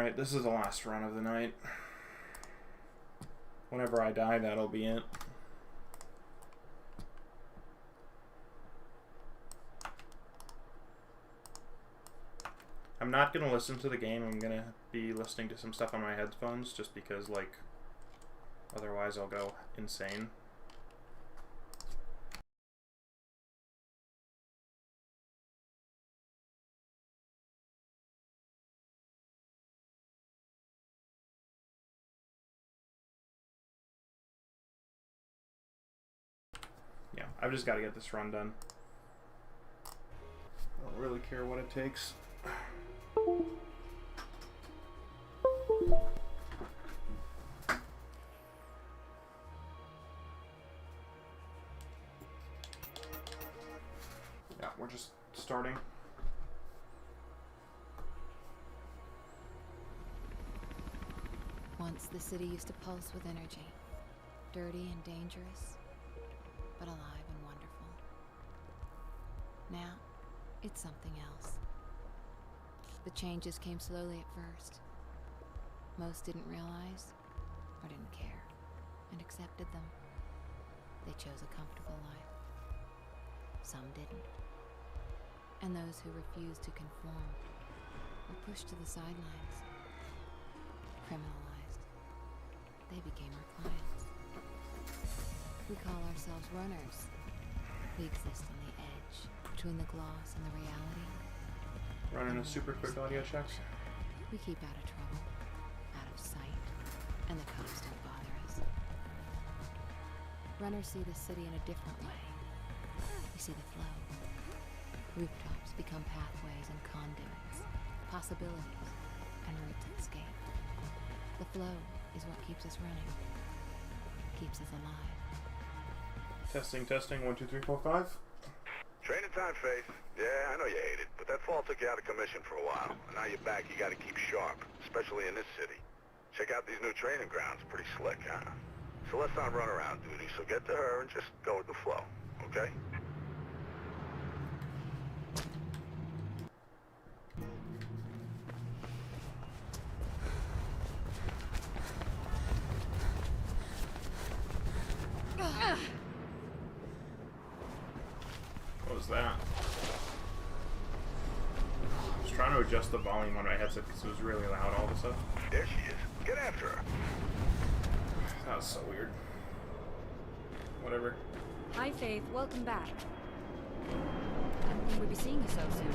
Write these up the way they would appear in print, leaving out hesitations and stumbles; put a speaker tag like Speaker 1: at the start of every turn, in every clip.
Speaker 1: Alright, this is the last run of the night. Whenever I die, that'll be it. I'm not going to listen to the game. I'm going to be listening to some stuff on my headphones just because, like, otherwise I'll go insane. Yeah, I've just got to get this run done. I don't really care what it takes. Yeah, we're just starting.
Speaker 2: Once the city used to pulse with energy. Dirty and dangerous, but alive and wonderful. Now, it's something else. The changes came slowly at first. Most didn't realize, or didn't care, and accepted them. They chose a comfortable life. Some didn't. And those who refused to conform were pushed to the sidelines, criminalized. They became our clients. We call ourselves runners. We exist on the edge, between the gloss and the reality.
Speaker 1: Running a super quick audio check.
Speaker 2: We keep out of trouble, out of sight, and the cops don't bother us. Runners see the city in a different way. We see the flow. Rooftops become pathways and conduits, possibilities, and routes of escape. The flow is what keeps us running, keeps us alive.
Speaker 1: Testing, testing, 1, 2, 3, 4, 5.
Speaker 3: Training time, Faith. Yeah, I know you hate it, but that fall took you out of commission for a while. And now you're back, you gotta keep sharp, especially in this city. Check out these new training grounds, pretty slick, huh? Celeste's on runaround duty, so get to her and just go with the flow, okay?
Speaker 1: What was that? I was trying to adjust the volume on my headset because it was really loud all of a sudden.
Speaker 3: There she is. Get after her.
Speaker 1: That was so weird. Whatever.
Speaker 4: Hi, Faith. Welcome back. I didn't think we'd be seeing you so soon.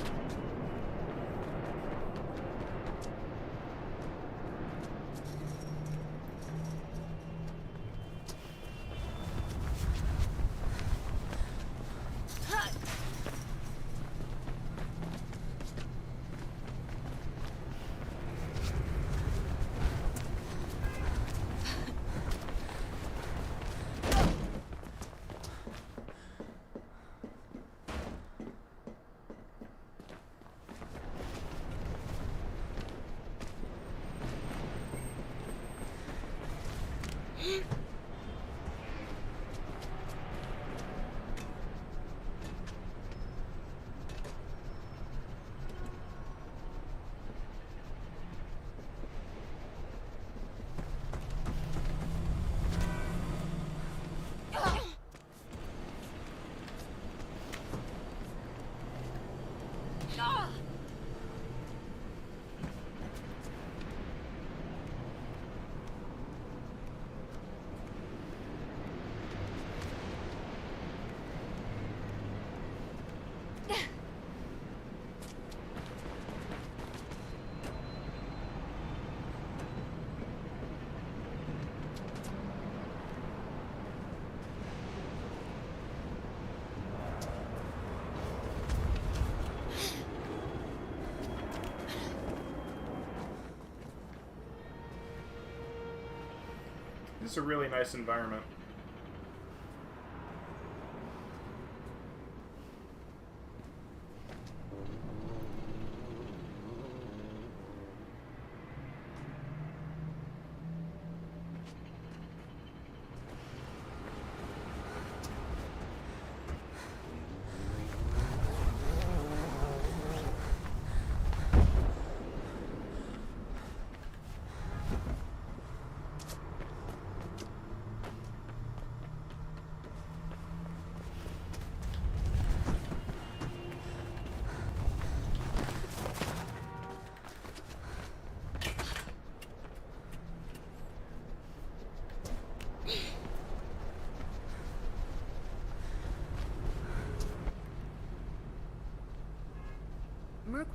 Speaker 1: This is a really nice environment.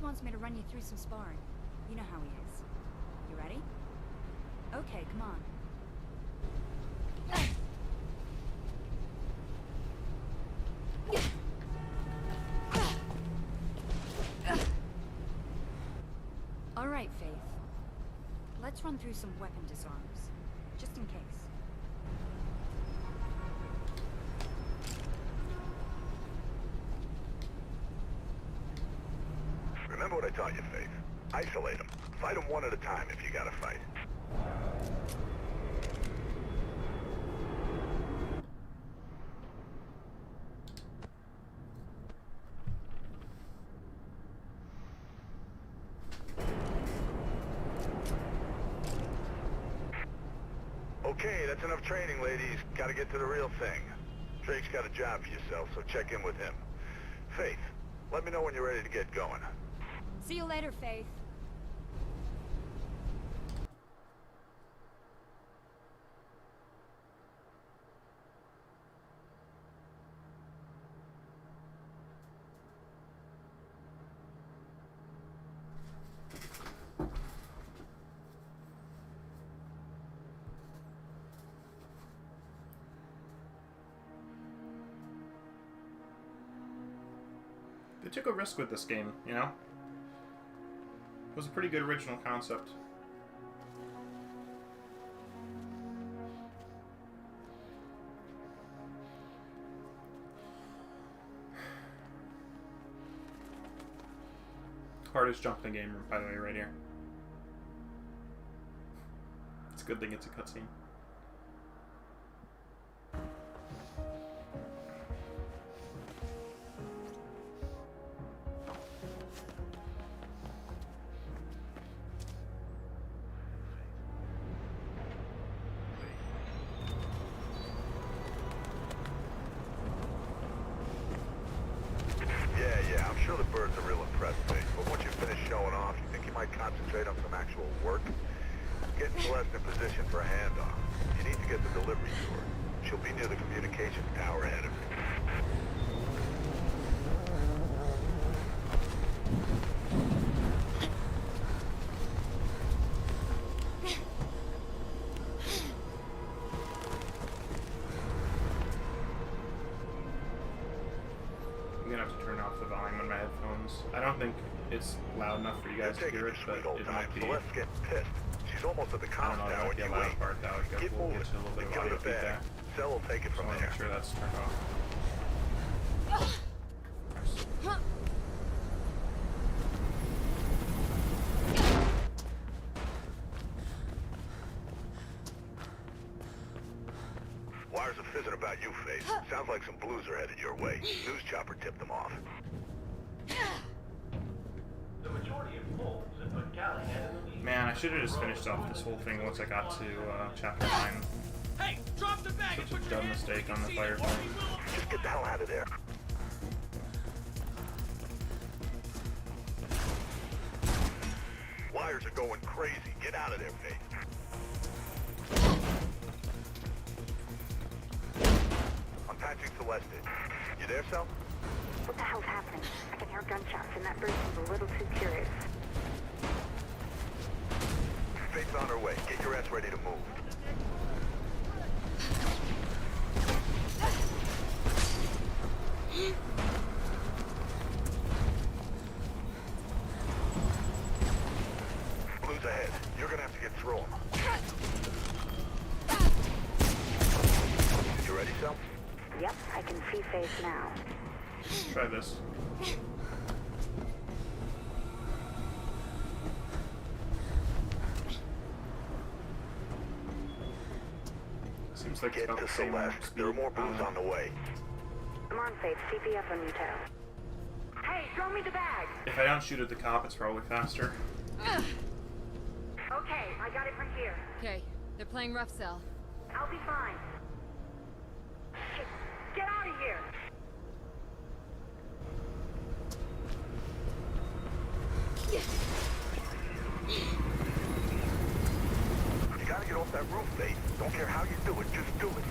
Speaker 4: wants me to run you through some sparring. You know how he is. You ready? Okay, come on. All right, Faith. Let's run through some weapon disarms, just in case.
Speaker 3: Remember what I taught you, Faith. Isolate them. Fight them one at a time if you gotta fight. Okay, that's enough training, ladies. Gotta get to the real thing. Drake's got a job for yourself, so check in with him. Faith, let me know when you're ready to get going.
Speaker 4: See you later, Faith.
Speaker 1: They took a risk with this game, you know? It was a pretty good original concept. Hardest jump in the game, by the way, right here. It's a good thing it's a cutscene.
Speaker 3: Yeah, I'm sure the birds are real impressed, Faith. But once you finish showing off, you think you might concentrate on some actual work? Get Celeste in position for a handoff. You need to get the delivery to her. She'll be near the communications tower ahead of you.
Speaker 1: I'm gonna have to turn off the volume on my headphones. I don't think it's loud enough for you guys to hear it, but it might be.
Speaker 3: Celeste's getting pissed. She's almost at the
Speaker 1: I
Speaker 3: comms
Speaker 1: don't know, it
Speaker 3: tower
Speaker 1: might
Speaker 3: and
Speaker 1: be a
Speaker 3: you
Speaker 1: loud
Speaker 3: wait.
Speaker 1: part though. We'll get to a little bit of
Speaker 3: Give
Speaker 1: audio
Speaker 3: her the bag.
Speaker 1: feedback.
Speaker 3: Cell will take it
Speaker 1: Just
Speaker 3: from
Speaker 1: want to
Speaker 3: there.
Speaker 1: make sure that's turned off.
Speaker 3: Wires are fizzing about you, Faith. Sounds like some blues are headed your way. News chopper tipped them off.
Speaker 5: The majority of polls have put Callahan in the lead.
Speaker 1: Man, I should have just finished off this whole thing once I got to chapter 9.
Speaker 6: Hey, drop the bag
Speaker 1: Such a dumb mistake on the fire thing.
Speaker 3: Just get the hell out of there. Wires are going crazy. Get out of there, Faith. I'm patching Celeste in. You there, Cell?
Speaker 7: What the hell's happening? I can hear gunshots and that bird seems a little too curious.
Speaker 3: Faith's on her way. Get your ass ready to move. Blue's ahead. You're gonna have to get through them. You ready, Cell?
Speaker 7: Yep, I can see Faith now.
Speaker 1: Try this. Seems like it's
Speaker 3: Get
Speaker 1: about
Speaker 3: to
Speaker 1: the same
Speaker 3: Celeste.
Speaker 1: speed.
Speaker 3: There are more blues on the way.
Speaker 7: Come on, Faith, CPF on your tail. Hey, throw me the bag!
Speaker 1: If I don't shoot at the cop, it's probably faster.
Speaker 7: Okay, I got it from here.
Speaker 2: Okay, they're playing rough cell.
Speaker 7: I'll be fine. Shit, get out of here!
Speaker 3: You gotta get off that roof, Faith. Don't care how you do it, just do it.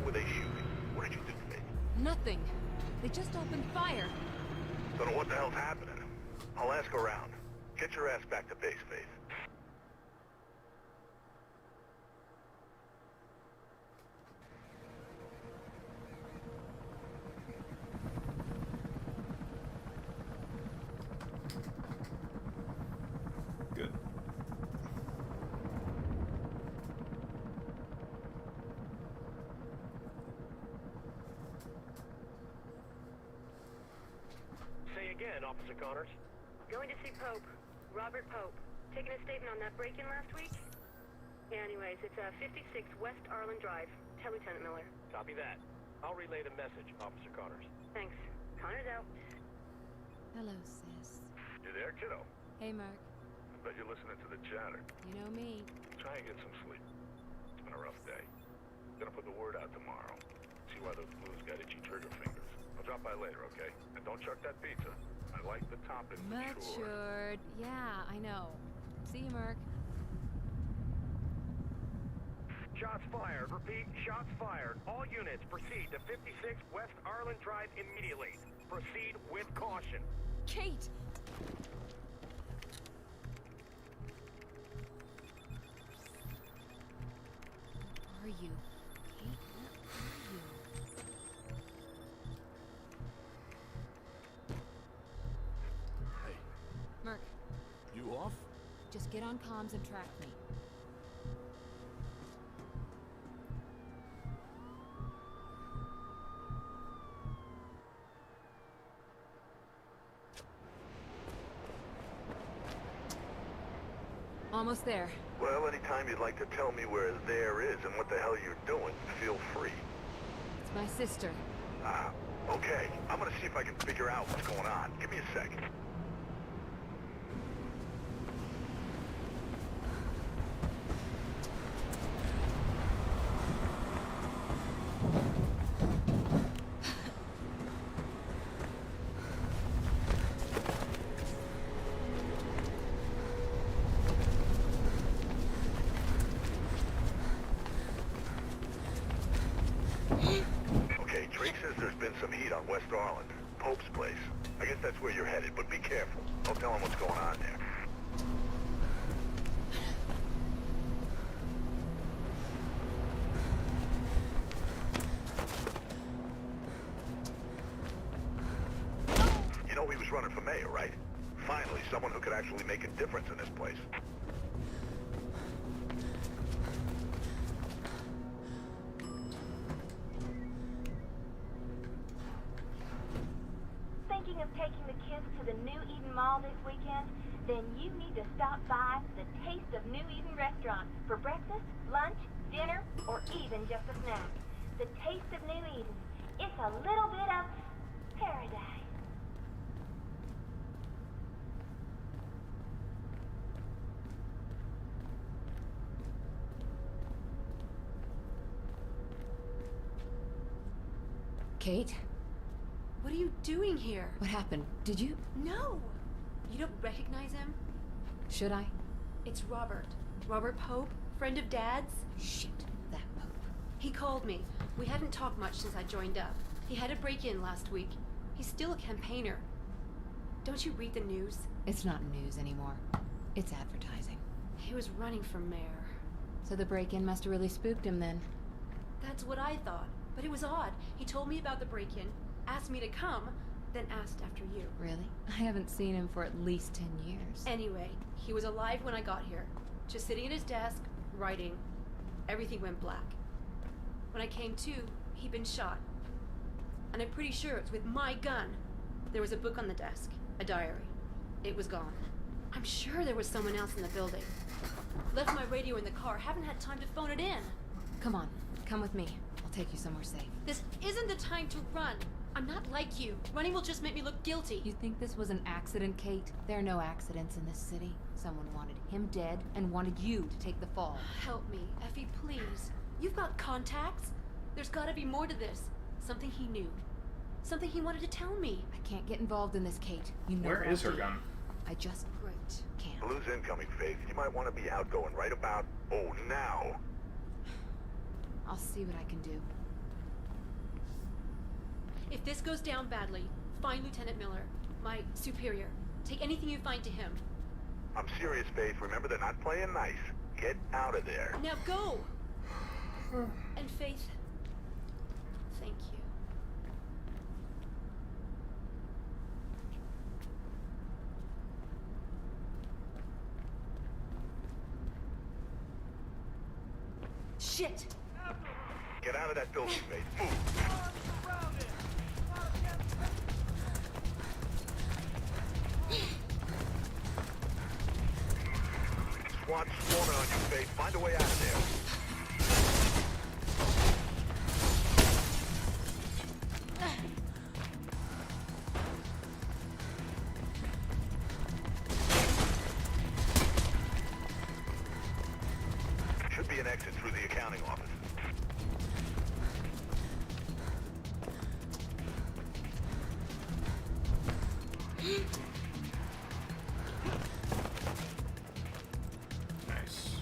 Speaker 3: were they shooting? What did you do, Faith?
Speaker 2: Nothing. They just opened fire.
Speaker 3: Don't know what the hell's happening. I'll ask around. Get your ass back to base, Faith.
Speaker 1: Good.
Speaker 5: Say again, Officer Connors.
Speaker 7: Going to see Pope. Robert Pope. Taking a statement on that break-in last week? Anyways, it's 56 West Arlen Drive. Tell Lieutenant Miller.
Speaker 5: Copy that. I'll relay the message, Officer Connors.
Speaker 7: Thanks. Connor's out.
Speaker 2: Hello, sis.
Speaker 3: You there, kiddo?
Speaker 2: Hey, Mark.
Speaker 3: I bet you're listening to the chatter.
Speaker 2: You know me.
Speaker 3: Try and get some sleep. It's been a rough day. Gonna put the word out tomorrow. See why those blues got itchy trigger fingers. I'll drop by later, okay? And don't chuck that pizza. I like the toppings matured.
Speaker 2: Matured. Yeah, I know. See you, Mark.
Speaker 5: Shots fired. Repeat, shots fired. All units proceed to 56 West Arlen Drive immediately. Proceed with caution.
Speaker 2: Kate! Where are you? Kate, where are you?
Speaker 8: Hey,
Speaker 2: Mark,
Speaker 8: you off?
Speaker 2: just get on comms and track me. Almost there.
Speaker 3: Well, anytime you'd like to tell me where there is and what the hell you're doing, feel free.
Speaker 2: It's my sister.
Speaker 3: Ah, okay. I'm gonna see if I can figure out what's going on. Give me a second. Okay, Drake says there's been some heat on West Arlen. Pope's place. I guess that's where you're headed, but be careful. I'll tell him what's going on there. You know he was running for mayor, right? Finally, someone who could actually make a difference in this place.
Speaker 9: Thinking of taking the kids to the New Eden Mall this weekend? Then you need to stop by the Taste of New Eden restaurant for breakfast, lunch, dinner, or even just a snack. The Taste of New Eden. It's a little bit of paradise.
Speaker 2: Kate?
Speaker 10: What are you doing here?
Speaker 2: What happened? Did you?
Speaker 10: No! You don't recognize him?
Speaker 2: Should I?
Speaker 10: It's Robert. Robert Pope, friend of Dad's.
Speaker 2: Shit, that Pope.
Speaker 10: He called me. We haven't talked much since I joined up. He had a break-in last week. He's still a campaigner. Don't you read the news?
Speaker 2: It's not news anymore. It's advertising.
Speaker 10: He was running for mayor.
Speaker 2: So the break-in must have really spooked him then.
Speaker 10: That's what I thought. But it was odd. He told me about the break-in, asked me to come, then asked after you.
Speaker 2: Really? I haven't seen him for at least 10 years.
Speaker 10: Anyway, he was alive when I got here. Just sitting at his desk, writing. Everything went black. When I came to, he'd been shot. And I'm pretty sure it's with my gun. There was a book on the desk, a diary. It was gone. I'm sure there was someone else in the building. Left my radio in the car, haven't had time to phone it in.
Speaker 2: Come on, come with me. I'll take you somewhere safe.
Speaker 10: This isn't the time to run. I'm not like you. Running will just make me look guilty.
Speaker 2: You think this was an accident, Kate? There are no accidents in this city. Someone wanted him dead and wanted you to take the fall.
Speaker 10: Help me, Effie, please. You've got contacts. There's gotta be more to this. Something he knew. Something he wanted to tell me.
Speaker 2: I can't get involved in this, Kate. You know
Speaker 1: Where
Speaker 2: what
Speaker 1: is
Speaker 2: I
Speaker 1: her
Speaker 2: do.
Speaker 1: gun?
Speaker 2: I just can't.
Speaker 3: Blue's incoming, Faith. You might want to be outgoing right about, now.
Speaker 2: I'll see what I can do.
Speaker 10: If this goes down badly, find Lieutenant Miller, my superior. Take anything you find to him.
Speaker 3: I'm serious, Faith. Remember, they're not playing nice. Get out of there.
Speaker 10: Now go! And Faith, thank you. Shit!
Speaker 3: Get out of that building, Faith. Move. Squad's swarming on you, Faith. Find a way out of there. Should be an exit through the accounting office.
Speaker 1: Nice.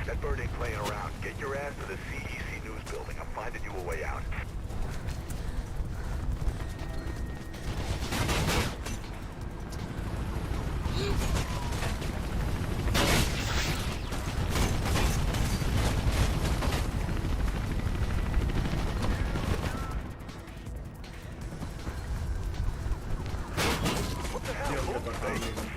Speaker 1: That bird ain't playing around. Get your ass to the CEC News building. I'm finding you a way out. What the hell? Hold the Faith.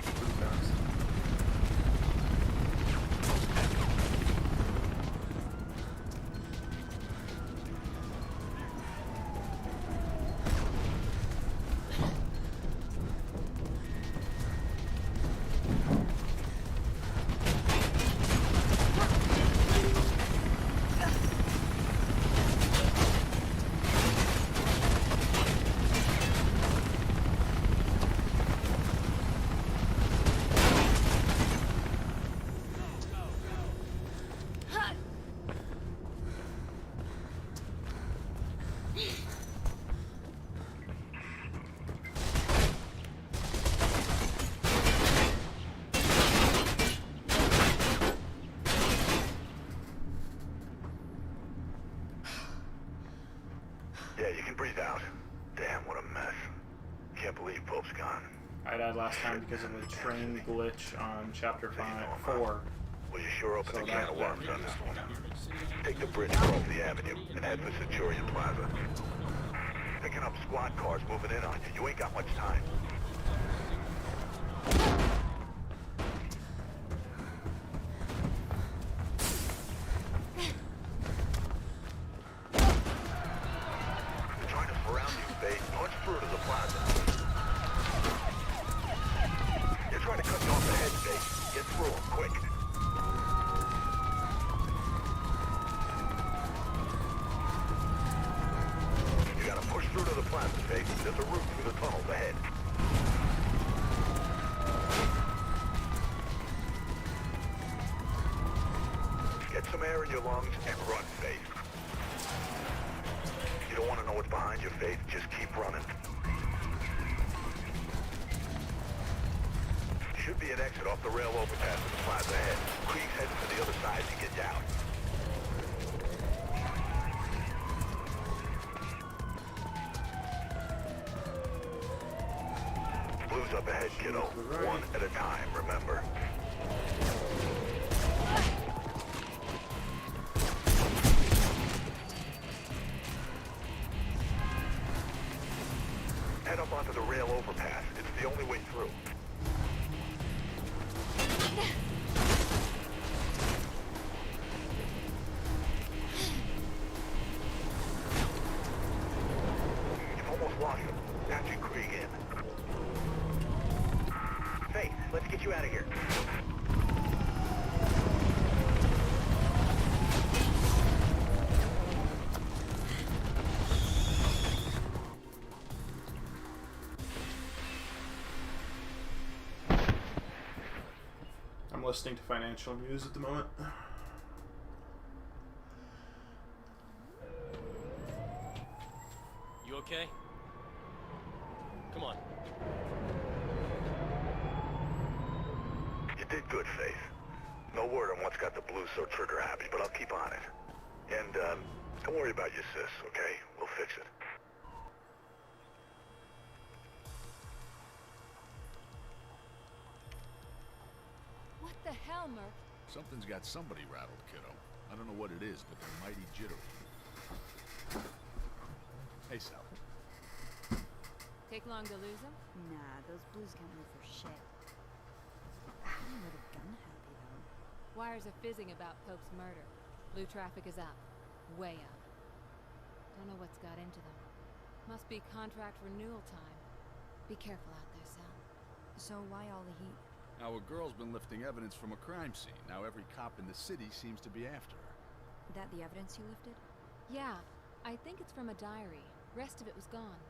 Speaker 1: Yeah, you can breathe out. Damn, what a mess. Can't believe Pope's gone. I died last time because of a train glitch on chapter 4.
Speaker 3: Well, you sure opened
Speaker 1: So
Speaker 3: a can
Speaker 1: that-
Speaker 3: of worms on this one. Take the bridge across the avenue and head for Centurion Plaza. Picking up squad cars moving in on you. You ain't got much time. They're trying to surround you, Faith. Punch through to the plaza. They're trying to cut you off the head, Faith. Get through them, quick. You gotta push through to the plaza, Faith. There's a route through the tunnels ahead. Get some air in your lungs and run, Faith. You don't want to know what's behind you, Faith. Just keep running. Should be an exit off the rail overpass in the plaza ahead. Creek's heading to the other side to get down. Blue's up ahead, kiddo. One at a time, remember. Head up onto the rail overpass. It's the only way through. you out of here.
Speaker 1: I'm listening to financial news at the moment.
Speaker 6: You okay? Come on.
Speaker 3: You did good, Faith. No word on what's got the Blues so trigger happy, but I'll keep on it. And, don't worry about your sis, okay? We'll fix it.
Speaker 2: What the hell, Murph?
Speaker 8: Something's got somebody rattled, kiddo. I don't know what it is, but they're mighty jittery. Hey, Sal.
Speaker 2: Take long to lose him?
Speaker 4: Nah, those Blues can't move for shit. I'm a little gun happy, though.
Speaker 2: Wires are fizzing about Pope's murder. Blue traffic is up. Way up. Don't know what's got into them. Must be contract renewal time. Be careful out there, Sal.
Speaker 4: So why all the heat?
Speaker 8: Our girl's been lifting evidence from a crime scene. Now every cop in the city seems to be after her.
Speaker 4: That the evidence you lifted?
Speaker 2: Yeah, I think it's from a diary. Rest of it was gone.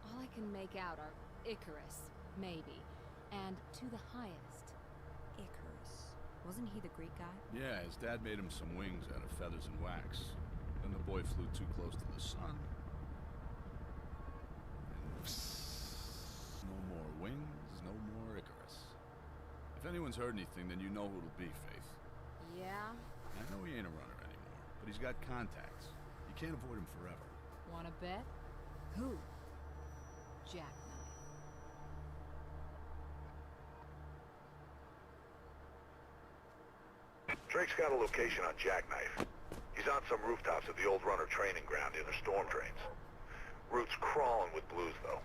Speaker 2: All I can make out are Icarus, maybe, and To the Highest.
Speaker 4: Icarus. Wasn't he the Greek guy?
Speaker 8: Yeah, his dad made him some wings out of feathers and wax. Then the boy flew too close to the sun. And psst, no more wings, no more Icarus. If anyone's heard anything, then you know who it'll be, Faith.
Speaker 2: Yeah?
Speaker 8: I know he ain't a runner anymore, but he's got contacts. You can't avoid him forever.
Speaker 2: Wanna bet? Who? Jackknife.
Speaker 3: Drake's got a location on Jackknife. He's on some rooftops at the old runner training ground near the storm drains. Route's crawling with Blues, though.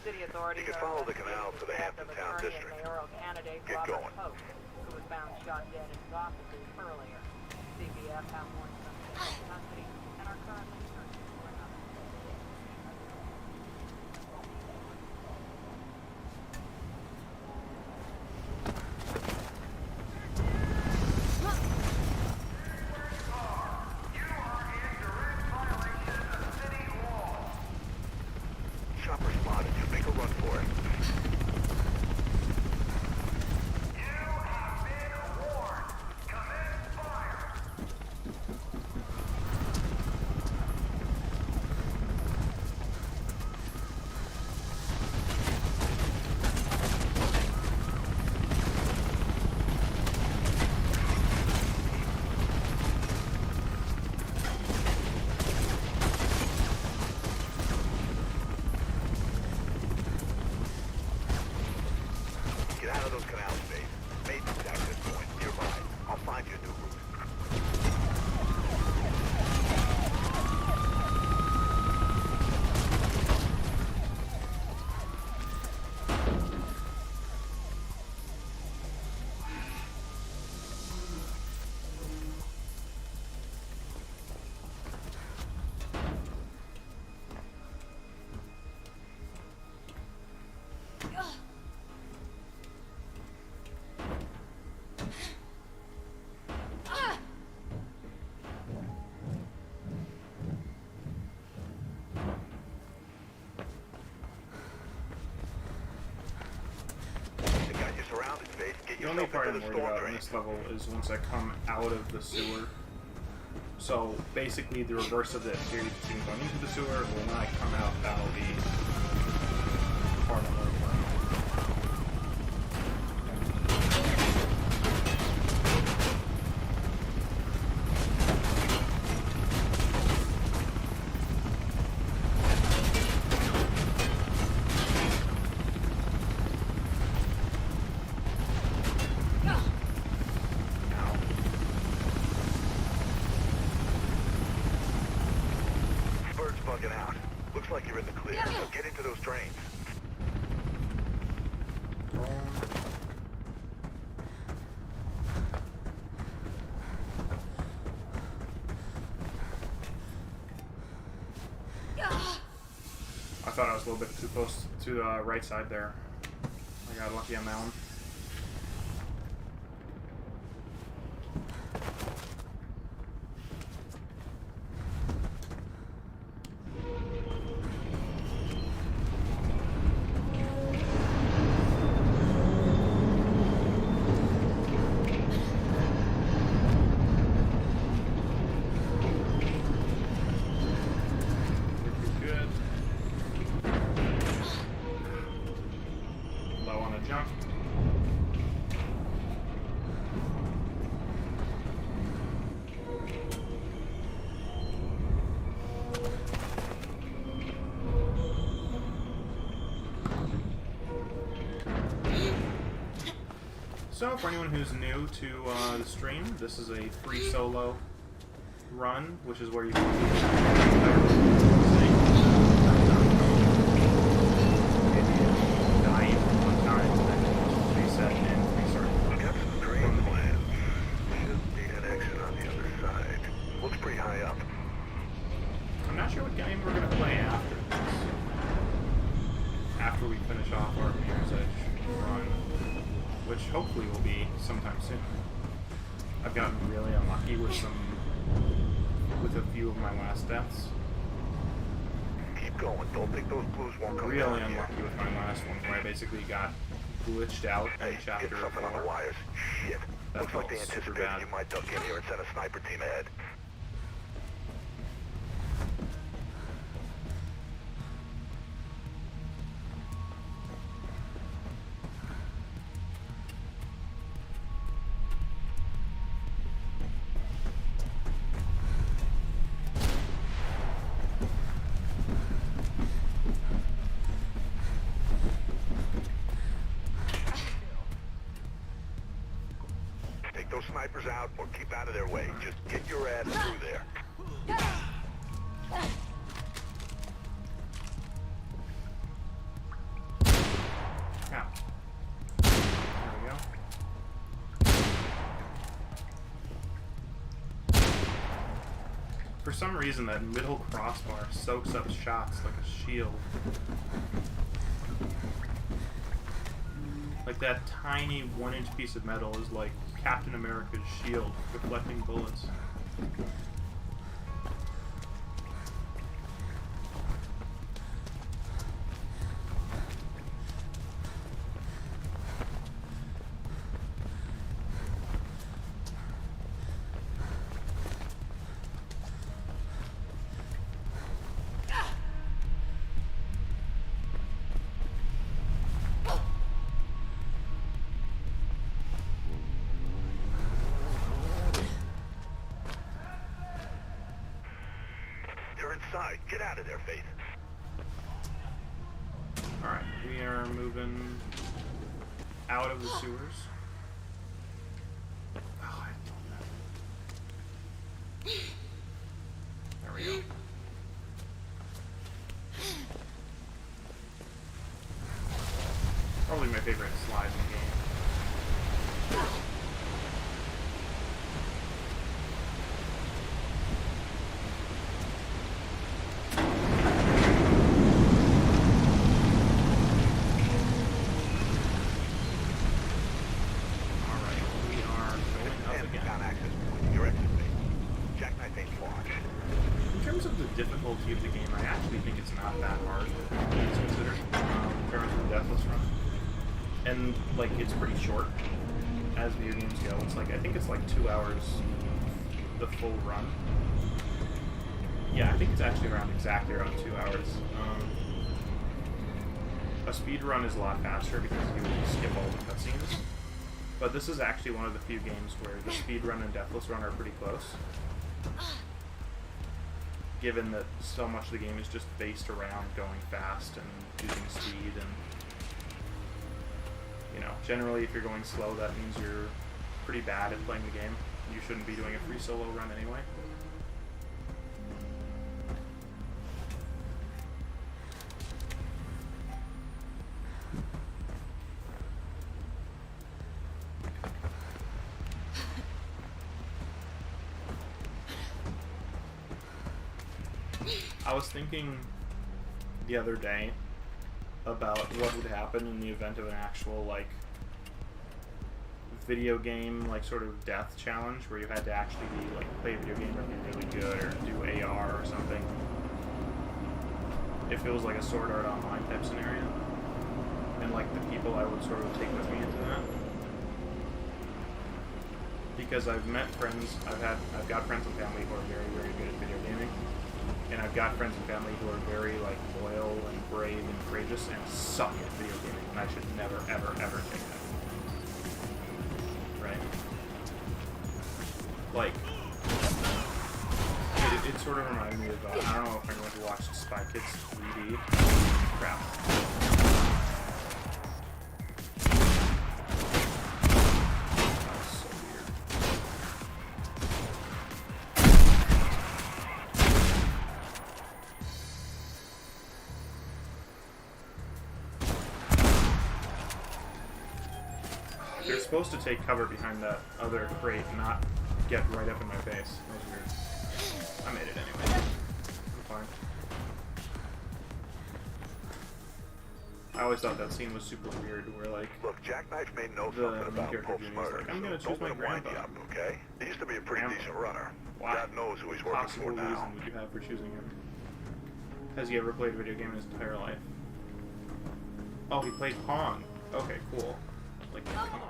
Speaker 11: City authorities
Speaker 3: You can follow the canal to the Hampton Town District.
Speaker 11: Mayoral candidate
Speaker 3: Get
Speaker 11: Robert
Speaker 3: going.
Speaker 11: Pope, who was found shot dead in his offices earlier. CPF have more suspects in custody and are currently searching for another.
Speaker 3: Chopper spotted you. Make a run for it. Get out of those canals, Faith. Mason's access point nearby. I'll find you a new route. They got you surrounded, Faith. Get
Speaker 1: The only
Speaker 3: yourself
Speaker 1: part
Speaker 3: into
Speaker 1: I'm
Speaker 3: the
Speaker 1: worried
Speaker 3: storm
Speaker 1: about in
Speaker 3: drain.
Speaker 1: this level is once I come out of the sewer. So basically the reverse of the period between going into the sewer, or when I come out, that'll be the part I'm worried about.
Speaker 3: Bird's bugging out. Looks like you're in the clear. So get into those drains.
Speaker 1: I thought I was a little bit too close to the right side there. I got lucky on that one. jump. So, for anyone who's new to the stream, this is a free solo run, which is where you can die one time, then reset and restart.
Speaker 3: Got some train plans. Should be an exit on the other side. Looks pretty high up.
Speaker 1: I'm not sure what game we're going to play after this. After we finish off our Mirror's Edge run, which hopefully will be sometime soon. I've gotten really unlucky with a few of my last deaths.
Speaker 3: Keep going. Don't think those blues won't come
Speaker 1: Really
Speaker 3: down
Speaker 1: unlucky
Speaker 3: here.
Speaker 1: with my last one, where I basically got glitched out in
Speaker 3: Hey,
Speaker 1: chapter
Speaker 3: get something on the
Speaker 1: 4.
Speaker 3: wires. Shit.
Speaker 1: That
Speaker 3: Looks like
Speaker 1: felt
Speaker 3: they
Speaker 1: super
Speaker 3: anticipated
Speaker 1: bad.
Speaker 3: you might duck in here and send a sniper team ahead. Take those snipers out or keep out of their way. Just get your ass through there.
Speaker 1: Ow. There we go. For some reason, that middle crossbar soaks up shots like a shield. Like that tiny 1-inch piece of metal is like Captain America's shield, reflecting bullets.
Speaker 3: You're inside. Get out of there, Faith.
Speaker 1: Alright, we are moving out of the sewers. Oh, I don't know. There we go. Probably my favorite slide in the game. Alright, we are going up
Speaker 3: And
Speaker 1: again.
Speaker 3: down access point. Your exit, Faith. Jackknife ain't far.
Speaker 1: In terms of the difficulty of the game, I actually think it's not that hard to consider in terms of the Deathless run. And, like, it's pretty short as video games go. It's like, I think it's like 2 hours the full run. Yeah, I think it's actually exactly around 2 hours. A speed run is a lot faster because you skip all the cutscenes. But this is actually one of the few games where the speed run and Deathless run are pretty close. Given that so much of the game is just based around going fast and using speed, and you know, generally if you're going slow, that means you're pretty bad at playing the game. You shouldn't be doing a free solo run anyway. I was thinking the other day about what would happen in the event of an actual, like, video game, like, sort of death challenge where you had to actually be, like, play a video game or be really good or do AR or something. If it was like a Sword Art Online type scenario. And, like, the people I would sort of take with me into that. Because I've met friends, I've got friends and family who are very, very good at video gaming. and I've got friends and family who are very like loyal and brave and courageous and suck at video gaming, and I should never, ever, ever take that. Right? Like, it sort of reminded me of, I don't know if anyone watched Spy Kids 3D. Crap. That was so weird. You're supposed to take cover behind that other crate, not get right up in my face. That was weird. I made it anyway. I'm fine. I always thought that scene was super weird, where like,
Speaker 3: Look, Jackknife may know
Speaker 1: the
Speaker 3: something about
Speaker 1: character
Speaker 3: Pope's
Speaker 1: Jimmy is
Speaker 3: murder,
Speaker 1: like, I'm gonna
Speaker 3: so
Speaker 1: choose
Speaker 3: don't
Speaker 1: my
Speaker 3: let him wind you
Speaker 1: grandpa.
Speaker 3: up, okay? He used to be a pretty
Speaker 1: Grandpa?
Speaker 3: decent runner.
Speaker 1: Why?
Speaker 3: God knows who he's working
Speaker 1: Possible
Speaker 3: for now.
Speaker 1: reason would you have for choosing him? Has he ever played a video game in his entire life? Oh, he played Pong. Okay, cool. Like, come on.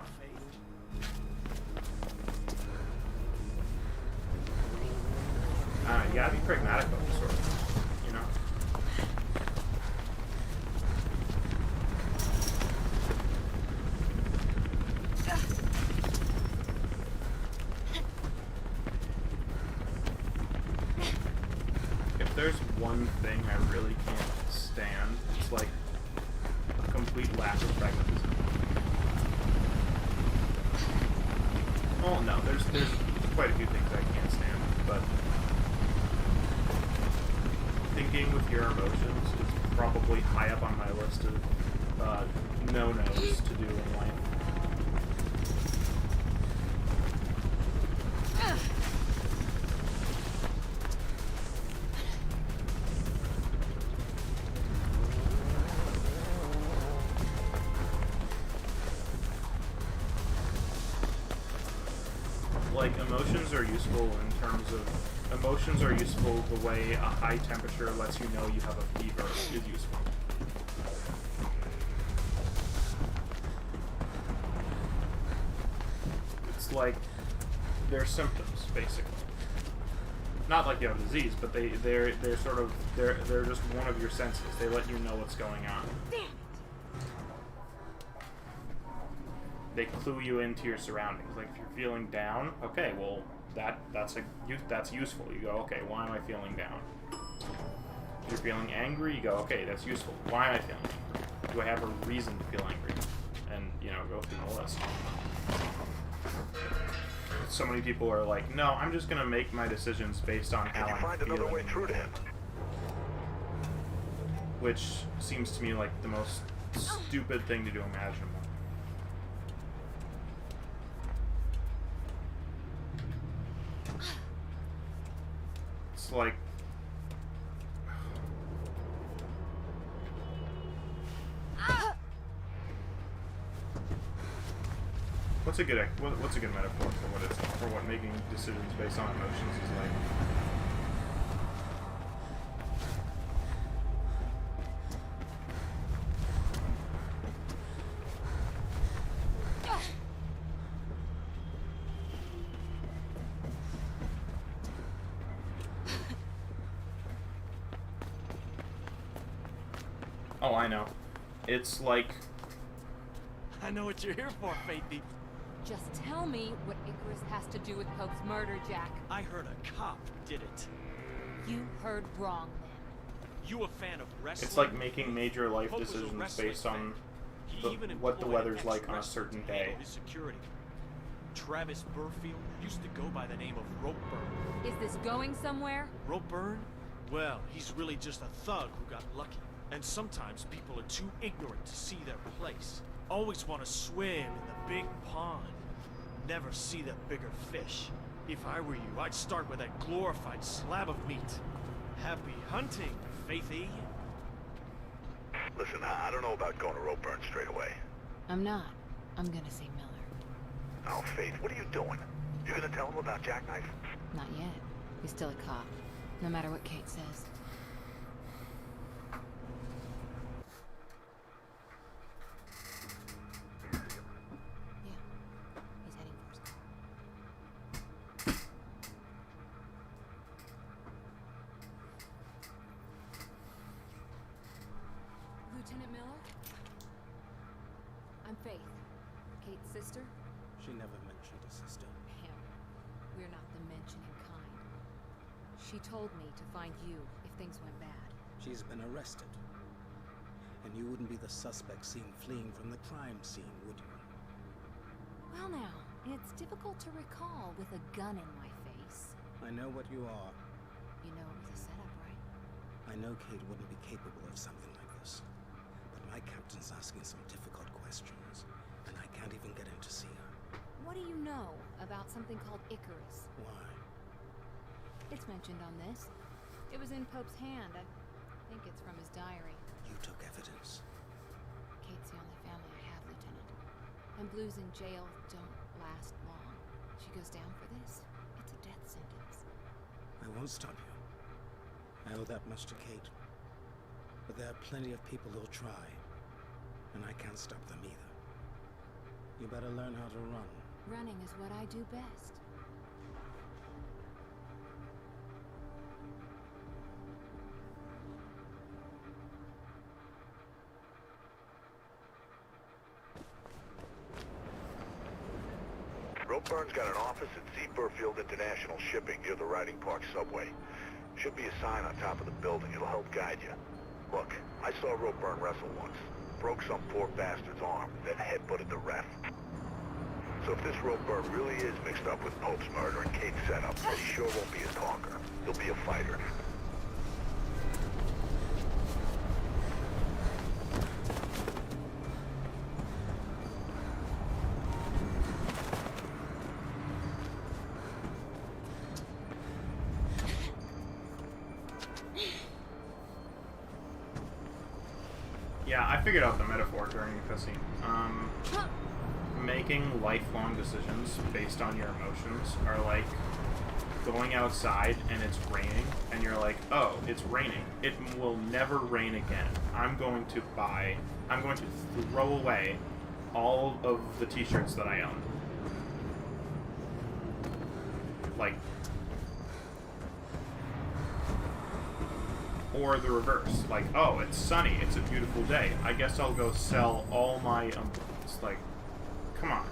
Speaker 1: You gotta be pragmatic about this sort of thing, you know? If there's one thing I really can't stand, it's like a complete lack of pragmatism. Oh no, there's quite a few things I can't stand, but thinking with your emotions is probably high up on my list of no-nos to do in life. Like, emotions are useful in terms of... Emotions are useful the way a high temperature lets you know you have a fever is useful. It's like they're symptoms, basically. Not like you have a disease, but they're sort of they're just one of your senses. They let you know what's going on. They clue you into your surroundings. Like if you're feeling down, okay, well that's useful. You go, okay, why am I feeling down? If you're feeling angry, you go, okay, that's useful. Why am I feeling angry? Do I have a reason to feel angry? And go through the list. So many people are like, no, I'm just gonna make my decisions based on how I'm feeling.
Speaker 3: Can you find another way through to him?
Speaker 1: Which seems to me like the most stupid thing to do imaginable. It's like... What's a good metaphor for what making decisions based on emotions is like? Oh, I know. It's like...
Speaker 12: I know what you're here for, Faithy.
Speaker 13: Just tell me what Icarus has to do with Pope's murder, Jack.
Speaker 12: I heard a cop did it.
Speaker 13: You heard wrong, then.
Speaker 12: You a fan of wrestling?
Speaker 1: It's like making major life
Speaker 12: Pope was a
Speaker 1: decisions
Speaker 12: wrestling
Speaker 1: based on
Speaker 12: fan. He even
Speaker 1: what the
Speaker 12: employed
Speaker 1: weather's
Speaker 12: an
Speaker 1: like on a
Speaker 12: ex-wrestler
Speaker 1: certain
Speaker 12: to
Speaker 1: day.
Speaker 12: handle his security. Travis Burfield used to go by the name of Ropeburn.
Speaker 13: Is this going somewhere?
Speaker 12: Ropeburn? Well, he's really just a thug who got lucky. And sometimes people are too ignorant to see their place. Always want to swim in the big pond. Never see the bigger fish. If I were you, I'd start with that glorified slab of meat. Happy hunting, Faithy.
Speaker 3: Listen, I don't know about going to Ropeburn straight away.
Speaker 2: I'm not. I'm gonna see Miller.
Speaker 3: Oh, Faith, what are you doing? You gonna tell him about Jackknife?
Speaker 2: Not yet. He's still a cop, no matter what Kate says. I'm Faith. Kate's sister?
Speaker 14: She never mentioned a sister.
Speaker 2: Him. We're not the mentioning kind. She told me to find you if things went bad.
Speaker 14: She's been arrested. And you wouldn't be the suspect seen fleeing from the crime scene, would you?
Speaker 2: Well now, it's difficult to recall with a gun in my face.
Speaker 14: I know what you are.
Speaker 2: You know it was a setup, right?
Speaker 14: I know Kate wouldn't be capable of something like this. But my captain's asking some difficult questions, and I can't even get him to see her.
Speaker 2: What do you know about something called Icarus?
Speaker 14: Why?
Speaker 2: It's mentioned on this. It was in Pope's hand. I think it's from his diary.
Speaker 14: You took evidence.
Speaker 2: Kate's the only family I have, Lieutenant. And blues in jail don't last long. She goes down for this, it's a death sentence.
Speaker 14: I won't stop you. I owe that much to Kate. But there are plenty of people who'll try. And I can't stop them either. You better learn how to run.
Speaker 2: Running is what I do best.
Speaker 3: Ropeburn's got an office at Seaburfield International Shipping near the Riding Park subway. Should be a sign on top of the building. It'll help guide you. Look, I saw Ropeburn wrestle once. Broke some poor bastard's arm, then headbutted the ref. So if this Ropeburn really is mixed up with Pope's murder and Kate's setup, then he sure won't be a talker. He'll be a fighter.
Speaker 1: Yeah, I figured out the metaphor during the cutscene. Making lifelong decisions based on your emotions are like going outside and it's raining, and you're like, oh, it's raining. It will never rain again. I'm going to throw away all of the t-shirts that I own. Like, or the reverse. Like, oh, it's sunny, it's a beautiful day. I guess I'll go sell all my umbrellas. Like, come on.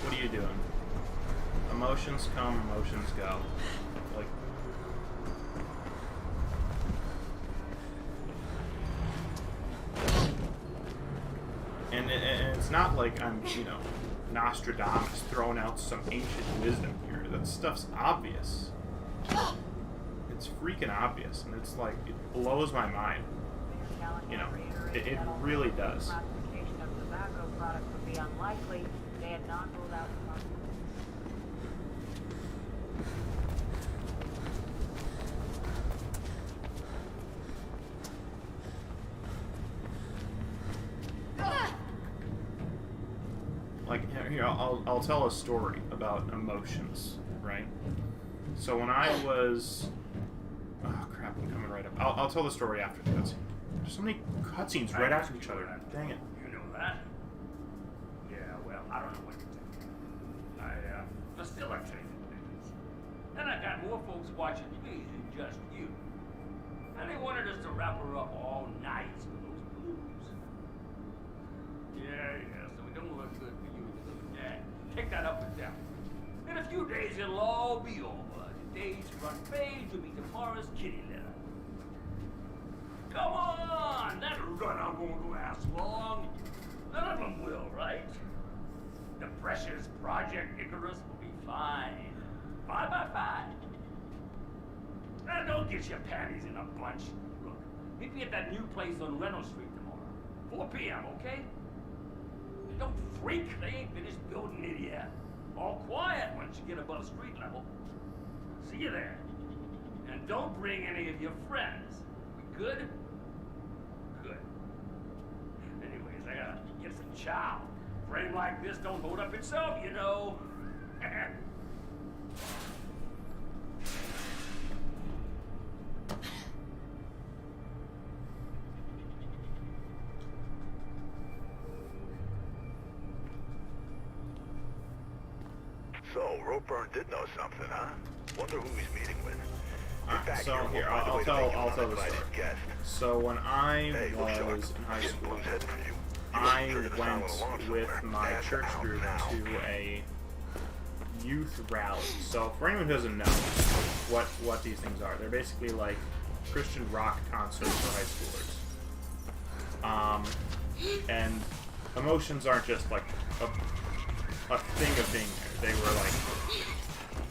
Speaker 1: What are you doing? Emotions come, emotions go. Like, and it's not like I'm, Nostradamus throwing out some ancient wisdom here. That stuff's obvious. It's freaking obvious, and it's like, it blows my mind. It really does.
Speaker 11: Classification of tobacco products would be unlikely. They had not ruled out the
Speaker 1: Like, here, I'll tell a story about emotions, right? So when I was... Oh, crap, I'm coming right up. I'll tell the story after the cutscene. There's so many cutscenes right after each other. Dang it.
Speaker 15: You know that? Yeah, well, I don't know what you think. I facilitated things. And I got more folks watching me than just you. And they wanted us to wrap her up all night with those blues. Yeah, so it don't look good for you and your little dad. Take that up with them. In a few days, it'll all be over. Today's front page will be tomorrow's kitty litter. Come on! That run-out won't last long. None of them will, right? The precious Project Icarus will be fine. 5 by 5. Now don't get your panties in a bunch. Look, meet me at that new place on Reynolds Street tomorrow. 4 p.m., okay? Don't freak. They ain't finished building it yet. All quiet once you get above street level. See you there. And don't bring any of your friends. We good? Good. Anyways, I gotta get some chow. A frame like this don't hold up itself, you know.
Speaker 3: So, Ropeburn did know something, huh? Wonder who he's meeting with.
Speaker 1: Alright, so here, I'll tell the story. So when I was in high school, I went with my church group to a youth rally. So for anyone who doesn't know what these things are, they're basically like Christian rock concerts for high schoolers. And emotions aren't just like a thing of being there. They were like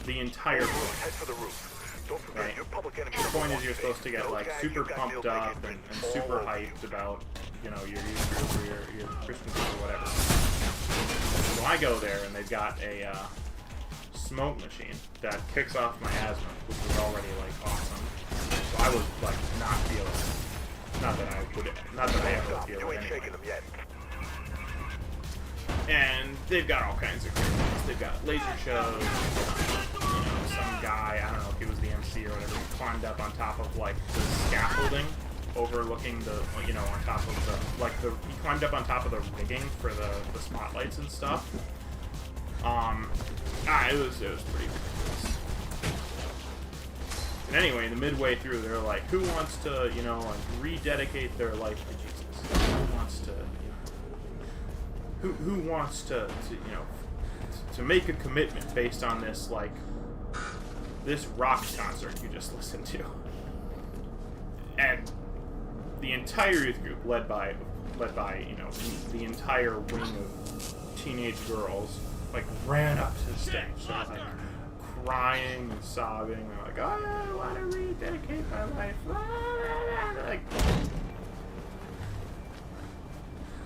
Speaker 1: the entire point.
Speaker 3: Head for the roof. Don't forget,
Speaker 1: Right.
Speaker 3: your public enemy.
Speaker 1: The point is you're supposed to get like super pumped up and super hyped about, you know, your youth group or your Christian group or whatever. So I go there and they've got a smoke machine that kicks off my asthma, which was already like awesome. So I was like not feeling it. Not that I ever feel it anyway. And they've got all kinds of crazy things. They've got laser shows. You know, some guy, I don't know if he was the MC or whatever, he climbed up on top of like the scaffolding overlooking the, you know, on top of the, like he climbed up on top of the rigging for the spotlights and stuff. It was pretty ridiculous. And anyway, the midway through, they're like, who wants to, you know, like rededicate their life to Jesus? Who wants to, you know, who wants to you know, to make a commitment based on this, like, this rock concert you just listened to? And the entire youth group, led by you know, the entire wing of teenage girls, like, ran up to the stage. So I was like crying and sobbing. They're like, oh, I want to rededicate my life. Like,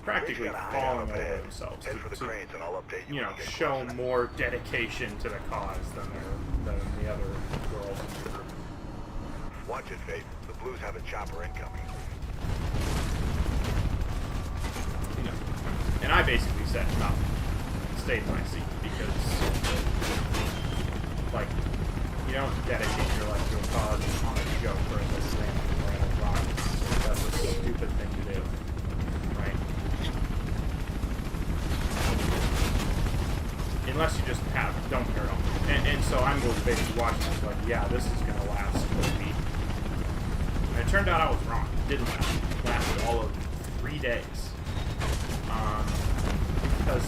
Speaker 1: practically falling over themselves to you know, show more dedication to the cause than the other girls in the group.
Speaker 3: Watch it, Faith. The Blues have a chopper incoming.
Speaker 1: You know, and I basically said nothing. Stayed in my seat because, like, you don't dedicate your life to a cause on a joke or as a slam or a rock. That's a stupid thing to do, right? Unless you just don't care at all. And so I'm going to basically watch this like, yeah, this is going to last a week. And it turned out I was wrong. It didn't last. It lasted all of 3 days. Because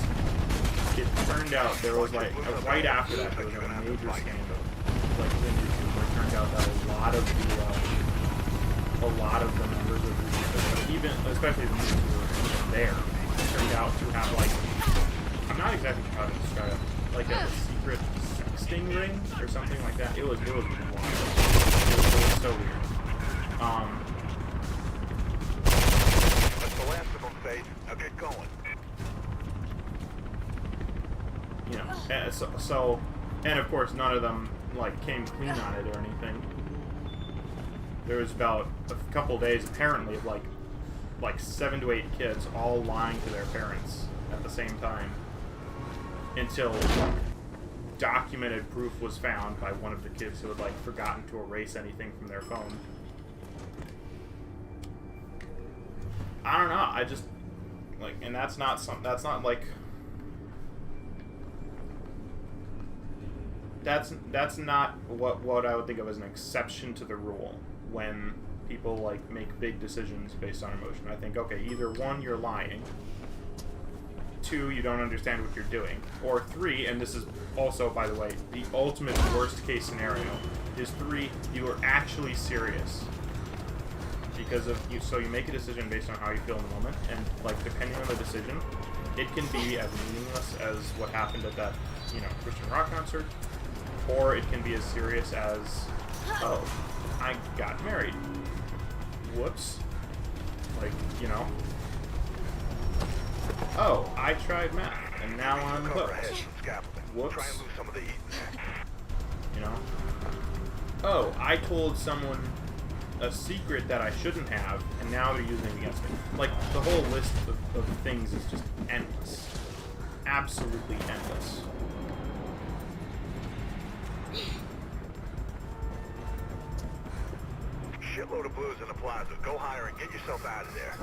Speaker 1: it turned out there was like, right after that, there was a major scandal, like within YouTube, where it turned out that a lot of the members of the group, even, especially the members who were there, turned out to have, like, I'm not exactly sure how to describe it, like a secret sexting ring or something like that. It was wild. It was so weird.
Speaker 3: That's the last of them, Faith. Now get going.
Speaker 1: You know, and of course none of them, like, came clean on it or anything. There was about a couple days, apparently, of like 7 to 8 kids all lying to their parents at the same time, until, like, documented proof was found by one of the kids who had, like, forgotten to erase anything from their phone. I don't know, I just, like, and that's not like, that's not what I would think of as an exception to the rule when people, like, make big decisions based on emotion. I think, okay, either 1, you're lying, 2, you don't understand what you're doing, or 3, and this is also, by the way, the ultimate worst case scenario, is 3, you are actually serious. Because of you, so you make a decision based on how you feel in the moment, and, like, depending on the decision, it can be as meaningless as what happened at that, you know, Christian rock concert, or it can be as serious as, oh, I got married. Whoops. Like, you know. Oh, I tried math, and now I'm hooked. Whoops. You know. Oh, I told someone a secret that I shouldn't have, and now they're using it against me. Like, the whole list of things is just endless. Absolutely endless.
Speaker 3: Shitload of Blues in the plaza. Go higher and get yourself out of there.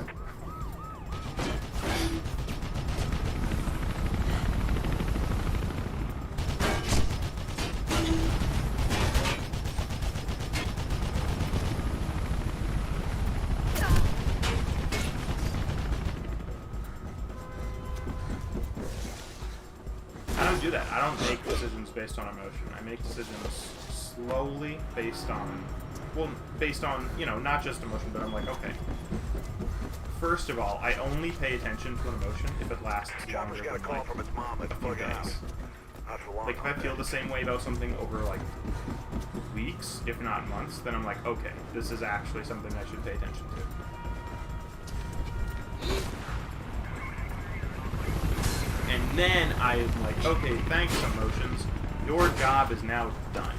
Speaker 1: do that. I don't make decisions based on emotion. I make decisions slowly based on, you know, not just emotion, but I'm like, okay. First of all, I only pay attention to an emotion if it lasts longer
Speaker 3: Chopper's got a
Speaker 1: than
Speaker 3: call
Speaker 1: like
Speaker 3: from its mom. It's
Speaker 1: a few
Speaker 3: bugging out.
Speaker 1: days.
Speaker 3: Not for long.
Speaker 1: Like if I feel the same way about something over like weeks, if not months, then I'm like, okay, this is actually something I should pay attention to. And then I'm like, okay, thanks, emotions. Your job is now done.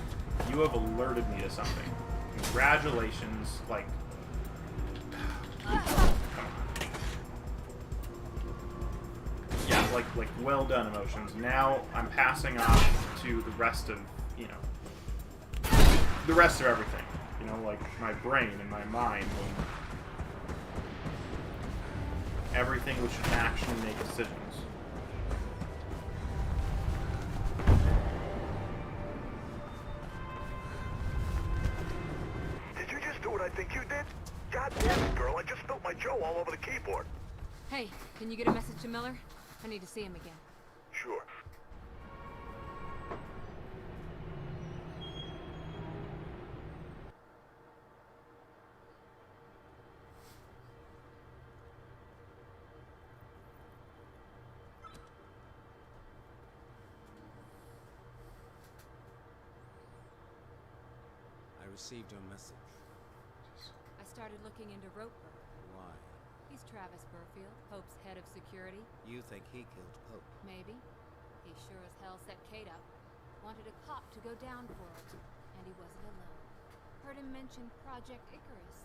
Speaker 1: You have alerted me to something. Congratulations, like... Come on. Yeah, like well done, emotions. Now I'm passing off to the rest of, you know, the rest of everything. You know, like my brain and my mind. And everything which should actually make decisions.
Speaker 3: Did you just do what I think you did? God damn it, girl. I just spilled my Joe all over the keyboard.
Speaker 13: Hey, can you get a message to Miller? I need to see him again.
Speaker 3: Sure.
Speaker 14: I received your message.
Speaker 13: I started looking into Roper.
Speaker 14: Why?
Speaker 13: He's Travis Burfield, Pope's head of security.
Speaker 14: You think he killed Pope?
Speaker 13: Maybe. He sure as hell set Kate up. Wanted a cop to go down for it. And he wasn't alone. Heard him mention Project Icarus.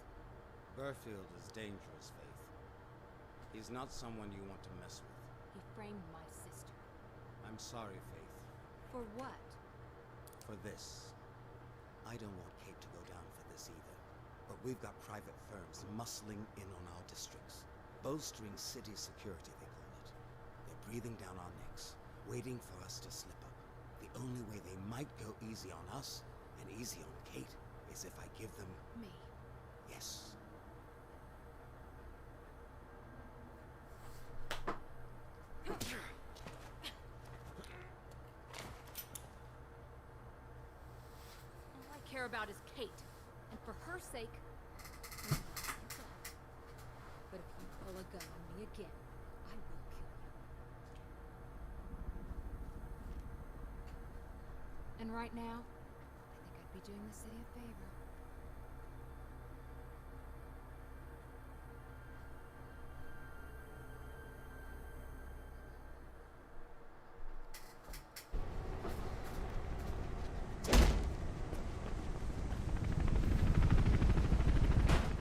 Speaker 14: Burfield is dangerous, Faith. He's not someone you want to mess with.
Speaker 13: He framed my sister.
Speaker 14: I'm sorry, Faith.
Speaker 13: For what?
Speaker 14: For this. I don't want Kate to go down for this either. But we've got private firms muscling in on our districts. Bolstering city security, they call it. They're breathing down our necks, waiting for us to slip up. The only way they might go easy on us, and easy on Kate, is if I give them...
Speaker 13: Me.
Speaker 14: Yes.
Speaker 13: All I care about is Kate. And for her sake... But if you pull a gun on me again, I will kill you. And right now, I think I'd be doing the city a favor.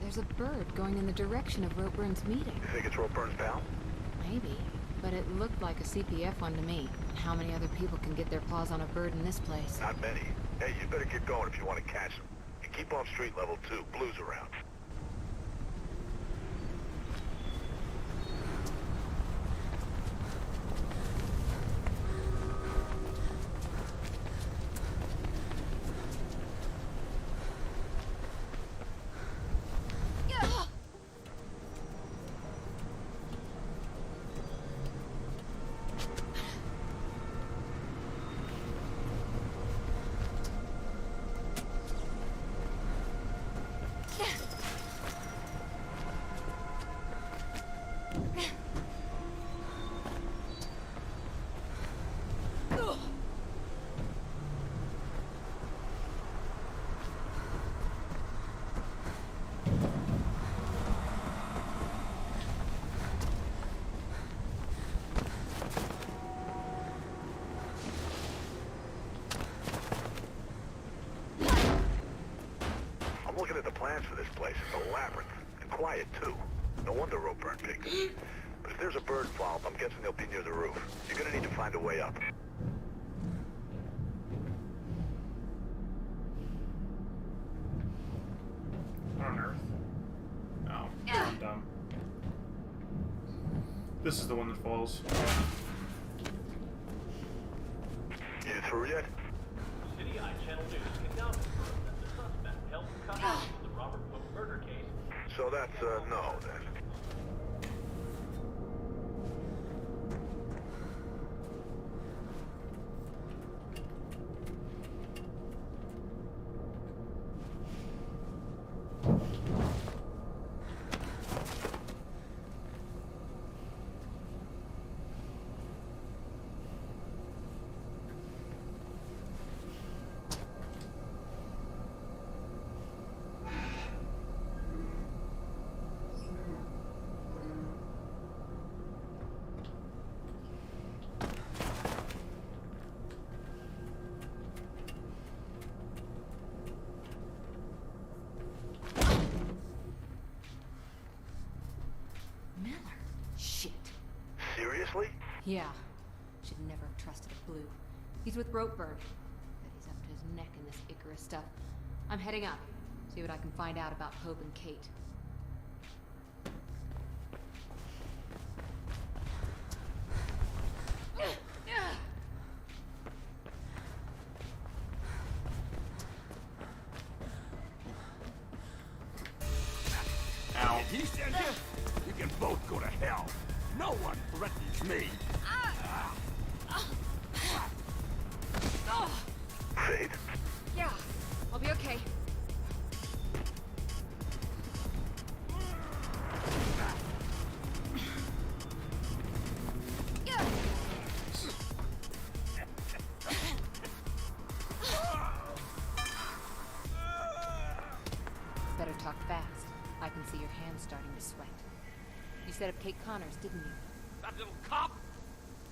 Speaker 13: There's a bird going in the direction of Ropeburn's meeting.
Speaker 3: You think it's Ropeburn's pal?
Speaker 13: Maybe, but it looked like a CPF one to me. And how many other people can get their paws on a bird in this place?
Speaker 3: Not many. Hey, you better get going if you want to catch them. And keep off street level 2. Blue's around. Looking at the plans for this place, it's a labyrinth. And quiet, too. No wonder Ropeburn picked it. But if there's a bird involved, I'm guessing they'll be near the roof. You're gonna need to find a way up.
Speaker 1: What on earth? Oh, I'm dumb. This is the one that falls.
Speaker 3: You through yet?
Speaker 6: City Eye Channel News can now confirm that the suspect held custody in the Robert Pope murder case.
Speaker 3: So that's no, then. Seriously?
Speaker 2: Yeah. Should never have trusted a Blue. He's with Ropeburn. Bet he's up to his neck in this Icarus stuff. I'm heading up. See what I can find out about Pope and Kate.
Speaker 1: Ow.
Speaker 15: Did he send you? You can both go to hell. No one threatens me.
Speaker 3: Faith?
Speaker 2: Yeah, I'll be okay. Better talk fast. I can see your hands starting to sweat. You set up Kate Connors, didn't you?
Speaker 15: That little cop?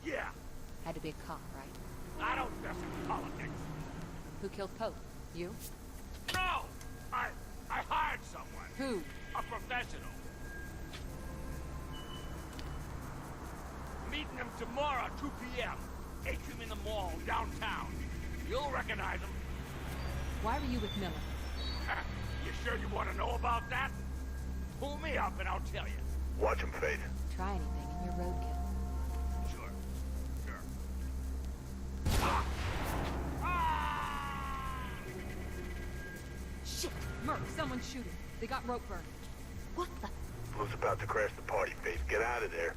Speaker 15: Yeah.
Speaker 2: Had to be a cop, right?
Speaker 15: I don't mess with politics.
Speaker 2: Who killed Pope? You?
Speaker 15: No! I hired someone.
Speaker 2: Who?
Speaker 15: A professional. Meeting him tomorrow, 2 p.m. Atrium in the mall, downtown. You'll recognize him.
Speaker 2: Why were you with Miller?
Speaker 15: You sure you want to know about that? Pull me up and I'll tell you.
Speaker 3: Watch him, Faith.
Speaker 2: Try anything in your roadkill.
Speaker 15: Sure. Sure.
Speaker 2: Shit! Merc, someone's shooting. They got Ropeburn. What the?
Speaker 3: Blue's about to crash the party, Faith. Get out of there.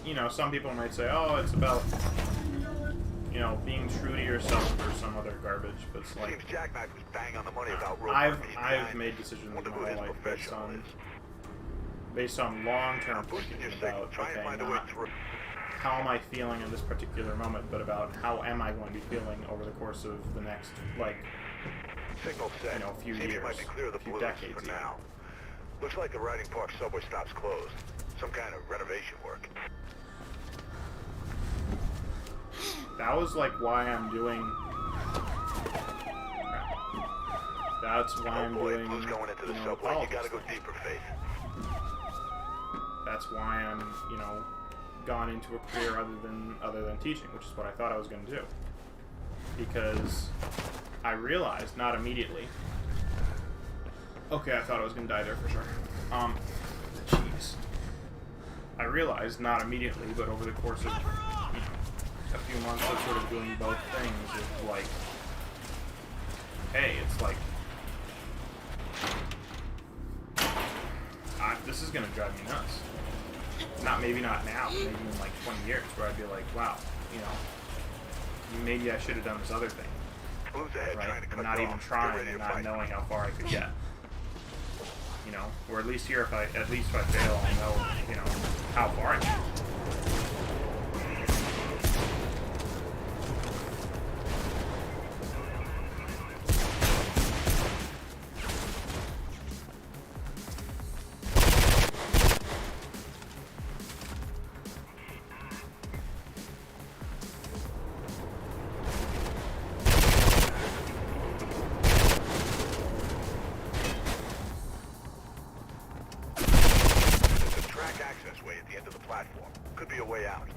Speaker 1: You know, some people might say, oh, it's about, you know, being true to yourself or some other garbage, but it's like,
Speaker 3: Seems Jackknife was bang on the money about
Speaker 1: I've made decisions in my life based on long-term thinking about, okay, not how am I feeling in this particular moment, but about how am I going to be feeling over the course of the next, like,
Speaker 3: Signal set.
Speaker 1: you know, few
Speaker 3: Seems
Speaker 1: years,
Speaker 3: you might be clear of the
Speaker 1: few
Speaker 3: Blues
Speaker 1: decades
Speaker 3: for
Speaker 1: even.
Speaker 3: now. Looks like the Riding Park subway stop's closed. Some kind of renovation work.
Speaker 1: That was like why I'm doing. That's why I'm doing.
Speaker 3: Blue's going into the
Speaker 1: you know,
Speaker 3: subway. You
Speaker 1: politics
Speaker 3: gotta go
Speaker 1: thing.
Speaker 3: deeper, Faith.
Speaker 1: That's why I'm, you know, gone into a career other than teaching, which is what I thought I was going to do. Because I realized, not immediately. Okay, I thought I was going to die there for sure. Jeez. I realized, not immediately, but over the course of, you know, a few months of sort of doing both things, is like, hey, it's like, this is gonna drive me nuts. Maybe not now, maybe in like 20 years, where I'd be like, wow, you know, maybe I should have done this other thing. Right? And not even trying and not knowing how far I could get. You know, or at least here, if I fail, I'll know, you know, how far I can.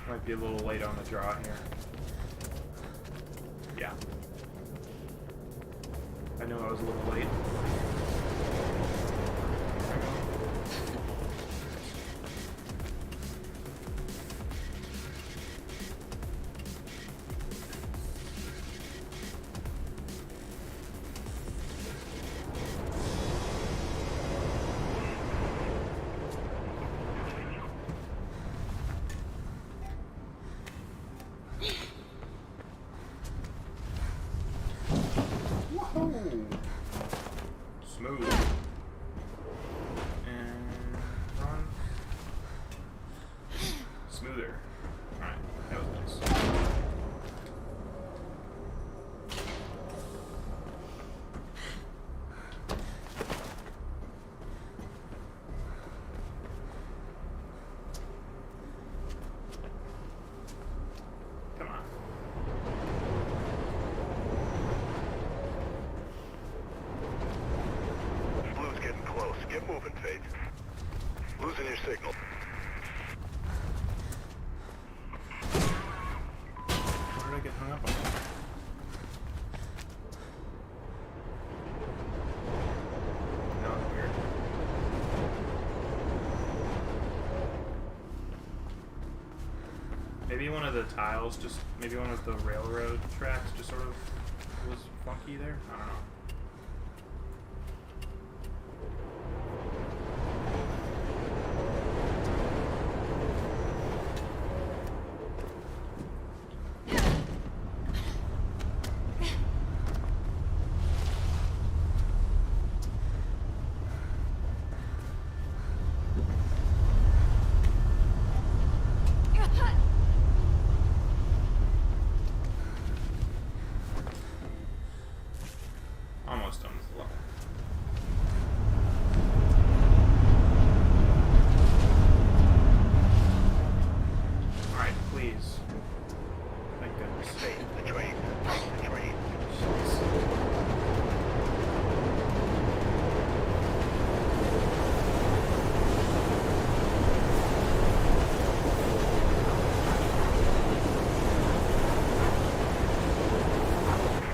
Speaker 1: Might be a little late on the draw here. Yeah. I knew I was a little late. Smooth. And run. Smoother. Alright, that was nice. Come on.
Speaker 3: Blue's getting close. Get moving, Faith. Losing your signal.
Speaker 1: Where did I get hung up on? That was weird. Maybe one of the tiles just, maybe one of the railroad tracks just sort of was funky there? I don't know. Almost done with the level. Alright, please. Thank goodness.
Speaker 3: Faith, the train. The train.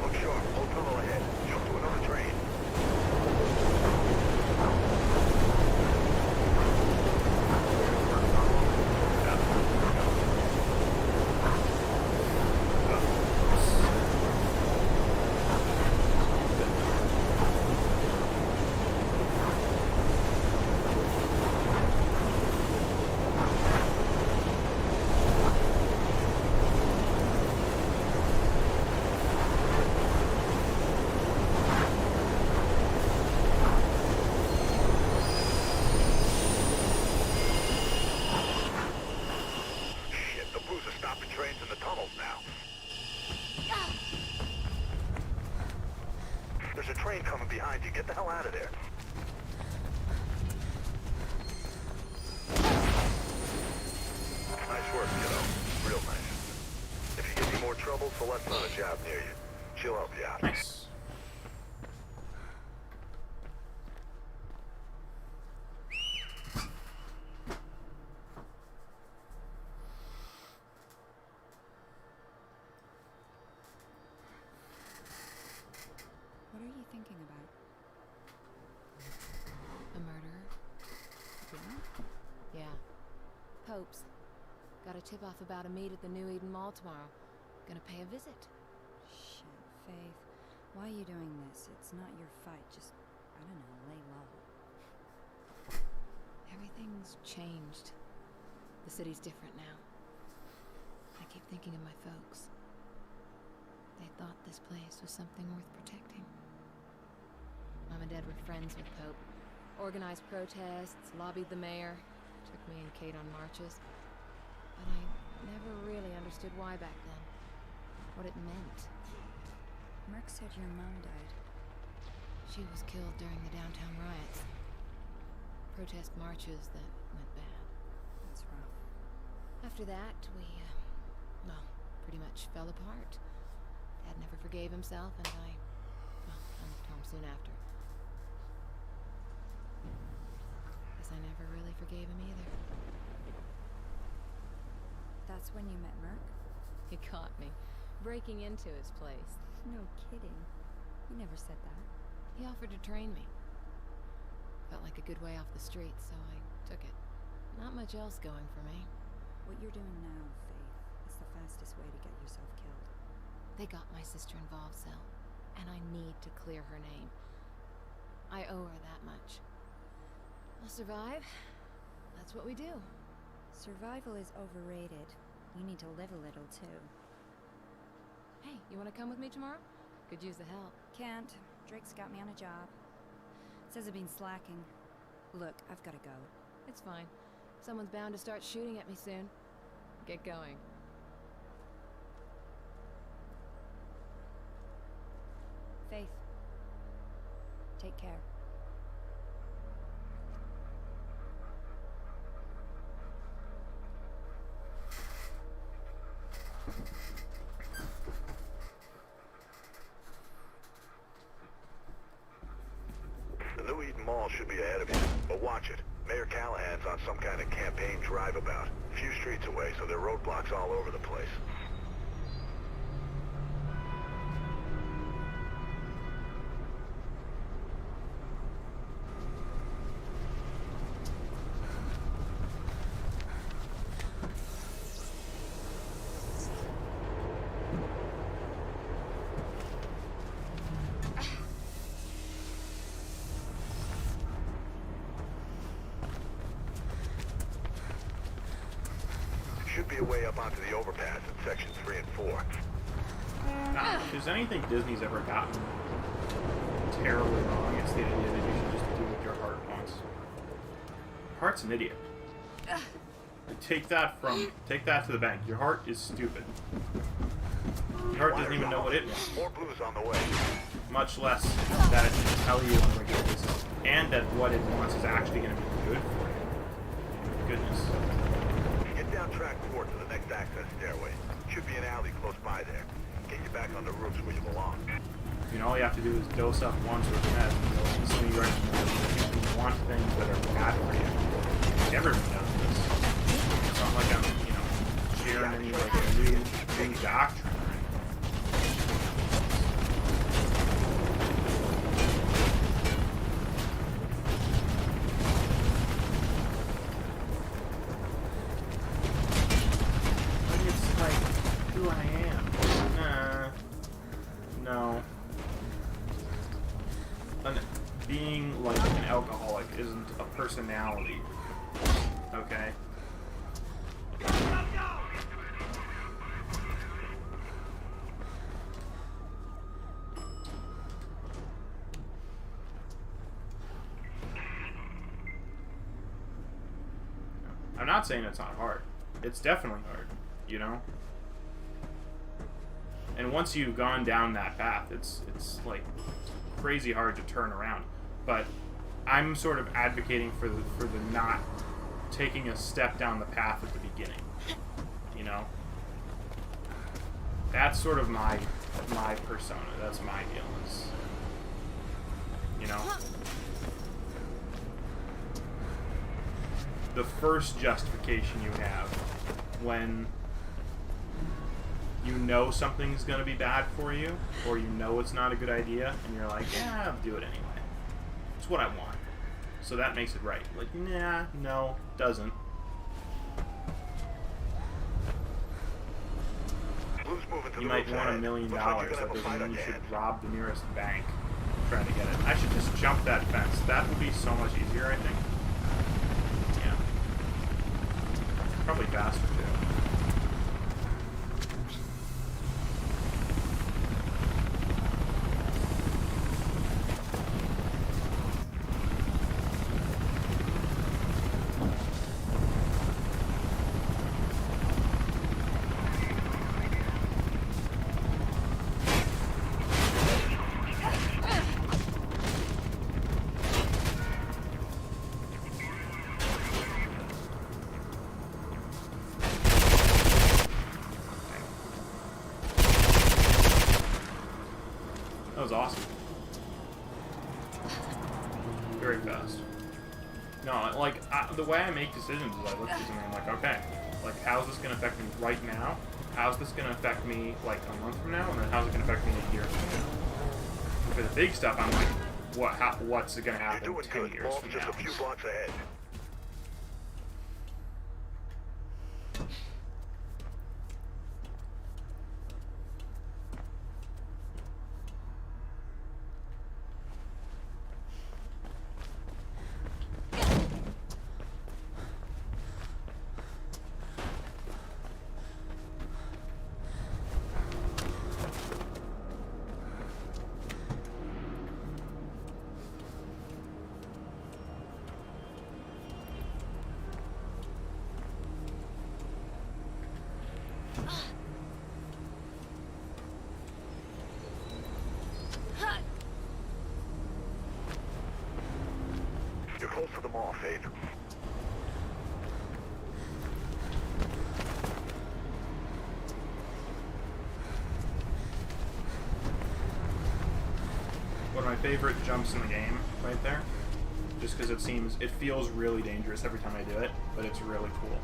Speaker 3: Look sharp. Hold tunnel ahead. Jump to another train. Shit, the Blues are stopping trains in the tunnels now. There's a train coming behind you. Get the hell out of there. Nice work, kiddo. Real nice. If you get any more trouble, Celeste's on a job near you. She'll help you out.
Speaker 1: Nice.
Speaker 4: What are you thinking about?
Speaker 2: A murderer?
Speaker 4: Yeah?
Speaker 2: Yeah. Pope's. Got a tip off about a meet at the New Eden Mall tomorrow. Gonna pay a visit.
Speaker 4: Shit, Faith. Why are you doing this? It's not your fight. Just, I don't know, lay low.
Speaker 2: Everything's changed. The city's different now. I keep thinking of my folks. They thought this place was something worth protecting. Mom and Dad were friends with Pope. Organized protests, lobbied the mayor, took me and Kate on marches. But I never really understood why back then. What it meant.
Speaker 4: Merc said your mom died.
Speaker 2: She was killed during the downtown riots. Protest marches that went bad.
Speaker 4: That's rough.
Speaker 2: After that, we, well, pretty much fell apart. Dad never forgave himself, and I left home soon after. Guess I never really forgave him either.
Speaker 4: That's when you met Merc?
Speaker 2: He caught me, breaking into his place.
Speaker 4: No kidding. You never said that.
Speaker 2: He offered to train me. Felt like a good way off the street, so I took it. Not much else going for me.
Speaker 4: What you're doing now, Faith, is the fastest way to get yourself killed.
Speaker 2: They got my sister involved, Sel, and I need to clear her name. I owe her that much. I'll survive. That's what we do.
Speaker 4: Survival is overrated. You need to live a little, too.
Speaker 2: Hey, you want to come with me tomorrow? Could use the help.
Speaker 4: Can't. Drake's got me on a job. Says I've been slacking. Look, I've gotta go.
Speaker 2: It's fine. Someone's bound to start shooting at me soon. Get going.
Speaker 4: Faith. Take care.
Speaker 3: The New Eden Mall should be ahead of you, but watch it. Mayor Callahan's on some kind of campaign drive-about. A few streets away, so there are roadblocks all over the place. Should be a way up onto the overpass in sections 3 and 4.
Speaker 1: If there's anything Disney's ever gotten terribly wrong, it's the idea that you should just do what your heart wants. Your heart's an idiot. Take that to the bank. Your heart is stupid. Your heart doesn't even know what it wants.
Speaker 3: More blues on the way.
Speaker 1: Much less that it can tell you on a regular basis, and that what it wants is actually going to be good for you. Goodness.
Speaker 3: Get down track 4 to the next access stairway. Should be an alley close by there. Get you back on the roofs where you belong.
Speaker 1: You know, all you have to do is dose up once with meds, and you'll instantly recognize that you want things that are bad for you. Everyone does this. It's not like I'm, sharing any like a new doctrine or anything. But it's like who I am. No. Being like an alcoholic isn't a personality. Okay? I'm not saying it's not hard. It's definitely hard, you know? And once you've gone down that path, it's like crazy hard to turn around. But I'm sort of advocating for the not taking a step down the path at the beginning. You know? That's sort of my persona. That's my deal. Is, you know? The first justification you have when you know something's going to be bad for you, or you know it's not a good idea, and you're like, yeah, I'll do it anyway. It's what I want. So that makes it right. Like, nah, no, doesn't. You might want $1 million. That doesn't mean you should rob the nearest bank trying to get it. I should just jump that fence. That would be so much easier, I think. Yeah. Probably faster, too. That was awesome. Very fast. No, like, the way I make decisions is I look at this and I'm like, okay, like, how's this going to affect me right now? How's this going to affect me, like, a month from now? And then how's it going to affect me a year from now? And for the big stuff, I'm like, what's going to happen 10 years from
Speaker 3: just
Speaker 1: now?
Speaker 3: a few blocks ahead. close to the mall, Faith.
Speaker 1: One of my favorite jumps in the game, right there. Just because it feels really dangerous every time I do it, but it's really cool.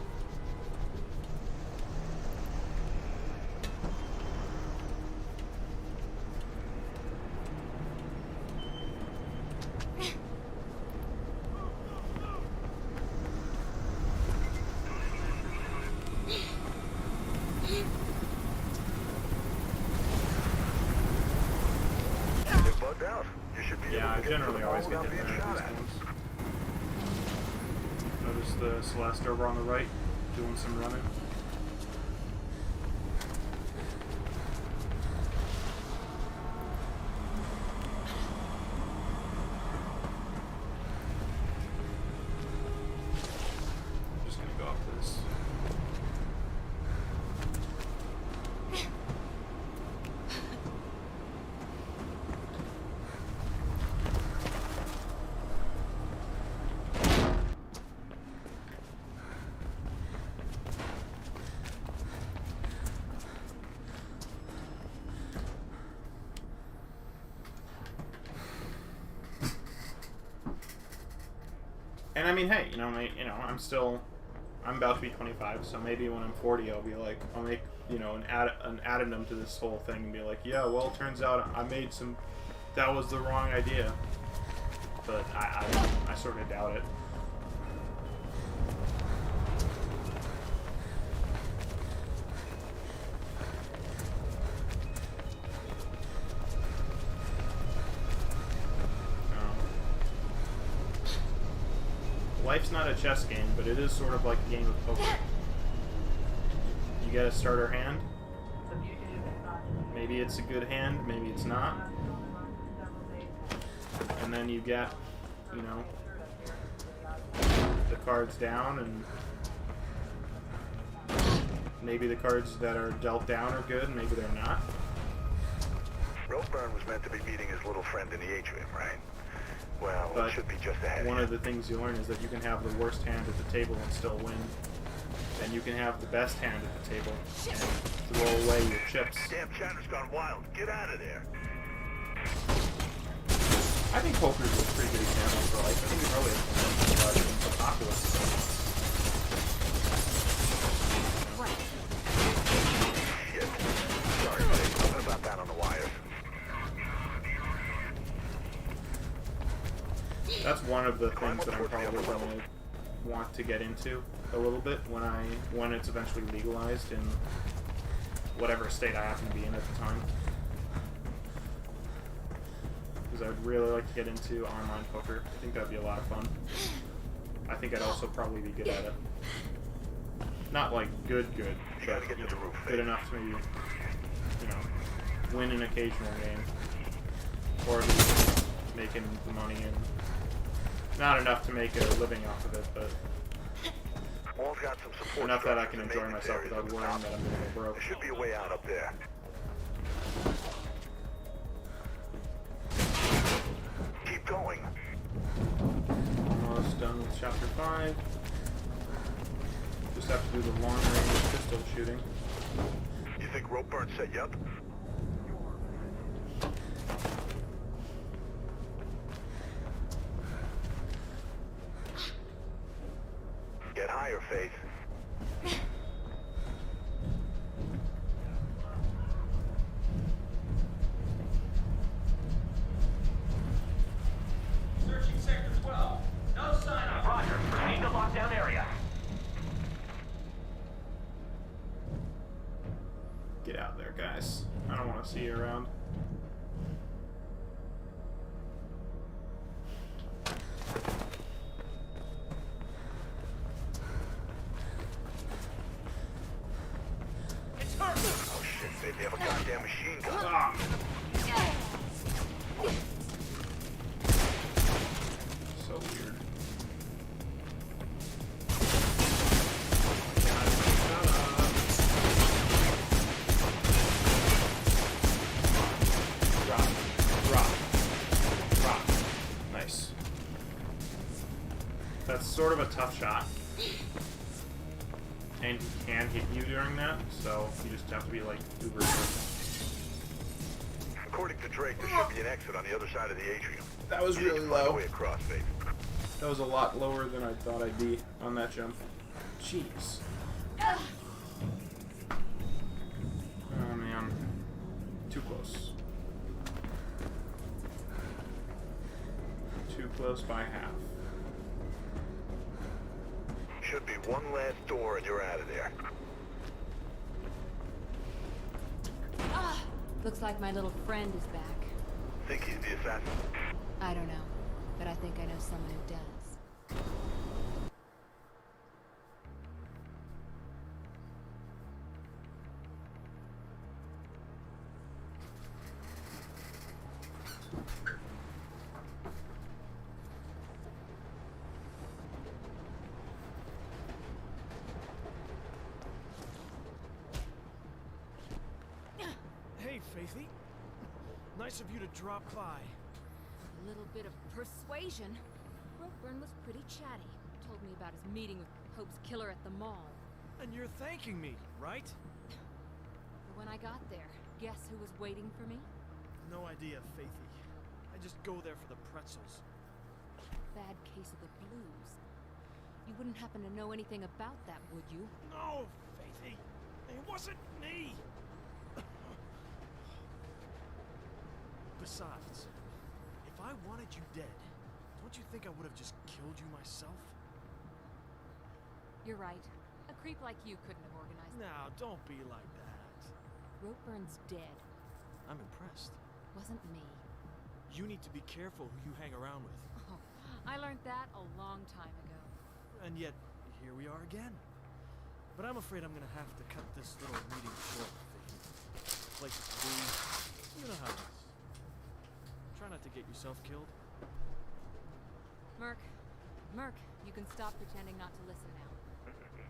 Speaker 1: Yeah, I generally always get hit there at these ones. Notice the Celeste over on the right, doing some running. I'm just gonna go up this. And I mean, hey, I'm about to be 25, so maybe when I'm 40, I'll be like, I'll make, an addendum to this whole thing and be like, yeah, well, it turns out that was the wrong idea. But I sort of doubt it. Life's not a chess game, but it is sort of like a game of poker. You get a starter hand. Maybe it's a good hand, maybe it's not. And then you get, the cards down, and maybe the cards that are dealt down are good, maybe they're not.
Speaker 3: Roadburn was meant to be meeting his little friend in the atrium, right? Well,
Speaker 1: But
Speaker 3: it should be just ahead.
Speaker 1: one of the things you learn is that you can have the worst hand at the table and still win. And you can have the best hand at the table and throw away your chips.
Speaker 3: Damn Chandler's gone wild. Get out of there.
Speaker 1: I think poker's a pretty good example for life. I think it probably has been popular.
Speaker 3: Shit. Sorry, buddy. Something about that on the wires.
Speaker 1: That's one of the things that I'm probably going to want to get into a little bit when it's eventually legalized in whatever state I happen to be in at the time. Because I would really like to get into online poker. I think that'd be a lot of fun. I think I'd also probably be good at it. Not like good, but good enough to maybe, win an occasional game. Or at least making the money and not enough to make a living off of it, but
Speaker 3: Got some support
Speaker 1: enough that I can enjoy myself without worrying that I'm gonna go broke.
Speaker 3: There should be a way out up there. Keep going.
Speaker 1: Almost done with chapter 5. Just have to do the long range pistol shooting.
Speaker 3: You think Ropeburn set you up? Get higher, Faith.
Speaker 15: Searching Sector 12. No sign of Roger. Proceed to lockdown area.
Speaker 1: Get out there, guys. I don't want to see you around.
Speaker 3: Oh shit, Faith, they have a goddamn machine gun.
Speaker 1: Ah. So weird. That's sort of a tough shot. And he can hit you during that, so you just have to be like uber careful.
Speaker 3: According to Drake, there should be an exit on the other side of the atrium.
Speaker 1: That was
Speaker 3: You need
Speaker 1: really
Speaker 3: to find a
Speaker 1: low.
Speaker 3: way across, Faith.
Speaker 1: That was a lot lower than I thought I'd be on that jump. Jeez. Oh man. Too close. Too close by half.
Speaker 3: Should be one last door and you're out of there.
Speaker 2: Looks like my little friend is back.
Speaker 3: Think he's the assassin?
Speaker 2: I don't know, but I think I know someone who does.
Speaker 12: Hey, Faithy. Nice of you to drop by.
Speaker 13: A little bit of persuasion. Ropeburn was pretty chatty. Told me about his meeting with Pope's killer at the mall.
Speaker 12: And you're thanking me, right?
Speaker 13: But when I got there, guess who was waiting for me?
Speaker 12: No idea, Faithy. I just go there for the pretzels.
Speaker 13: Bad case of the blues. You wouldn't happen to know anything about that, would you?
Speaker 12: No, Faithy. It wasn't me. Besides, if I wanted you dead, don't you think I would have just killed you myself?
Speaker 13: You're right. A creep like you couldn't have organized that.
Speaker 12: Now, don't be like that.
Speaker 13: Ropeburn's dead.
Speaker 12: I'm impressed.
Speaker 13: Wasn't me.
Speaker 12: You need to be careful who you hang around with.
Speaker 13: Oh, I learned that a long time ago.
Speaker 12: And yet, here we are again. But I'm afraid I'm gonna have to cut this little meeting short, Vicky. Places to be. You know how it is. Try not to get yourself killed.
Speaker 13: Merc, you can stop pretending not to listen now.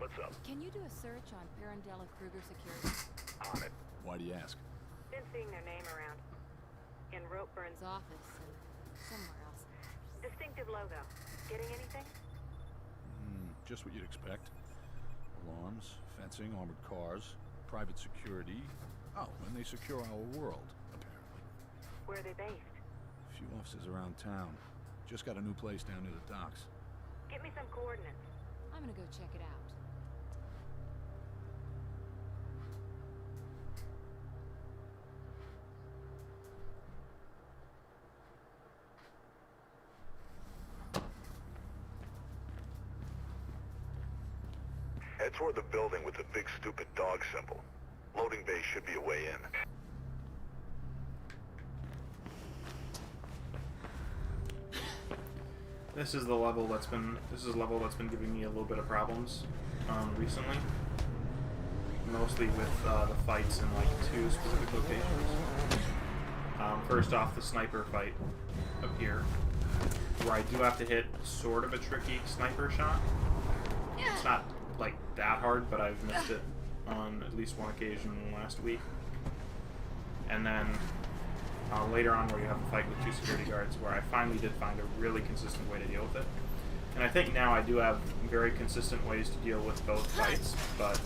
Speaker 3: What's up?
Speaker 13: Can you do a search on Parandella Kruger Security?
Speaker 3: On it.
Speaker 8: Why do you ask?
Speaker 7: Been seeing their name around. In Ropeburn's
Speaker 13: Office and somewhere else.
Speaker 7: distinctive logo. Getting anything?
Speaker 8: Just what you'd expect. Alarms, fencing, armored cars, private security. Oh, and they secure our world, apparently.
Speaker 7: Where are they based?
Speaker 8: A few offices around town. Just got a new place down near the docks.
Speaker 7: Get me some coordinates.
Speaker 13: I'm gonna go check it out.
Speaker 3: Head toward the building with the big stupid dog symbol. Loading bay should be a way in.
Speaker 1: This is the level that's been giving me a little bit of problems recently. Mostly with the fights in like two specific locations. First off, the sniper fight up here, where I do have to hit sort of a tricky sniper shot. It's not like that hard, but I've missed it on at least one occasion last week. And then later on, where you have a fight with two security guards, where I finally did find a really consistent way to deal with it. And I think now I do have very consistent ways to deal with both fights, but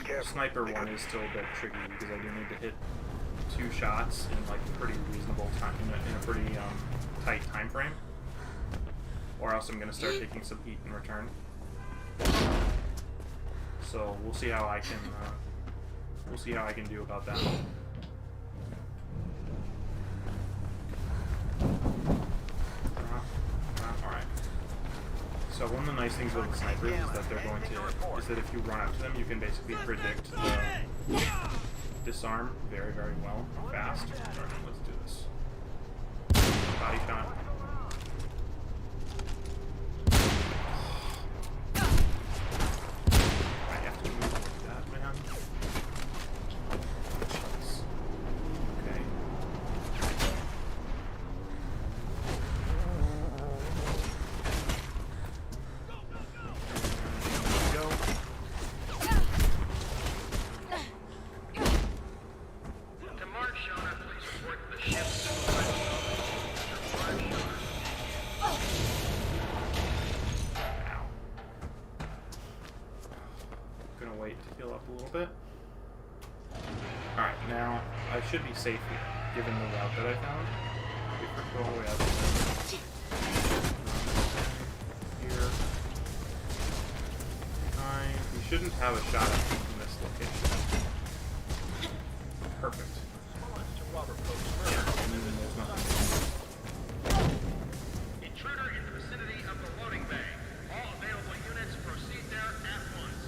Speaker 1: the sniper one is still a bit tricky because I do need to hit two shots in like a pretty reasonable time, in a pretty tight time frame, or else I'm going to start taking some heat in return. So we'll see how I can. We'll see how I can do about that. Alright. So one of the nice things about the snipers is that they're going to, is that if you run up to them, you can basically predict the disarm very, very well, fast. Alright, let's do this. Body shot. I have to move like that, man. Okay. Go.
Speaker 5: To Mark Shona, please report the ship's
Speaker 1: should be safe here, given the route that I found. Wait for it to go all the way out here. We shouldn't have a shot at it from this location. Perfect. Yeah, and then there's nothing.
Speaker 5: Intruder in the vicinity of the loading bay. All available units proceed there at once.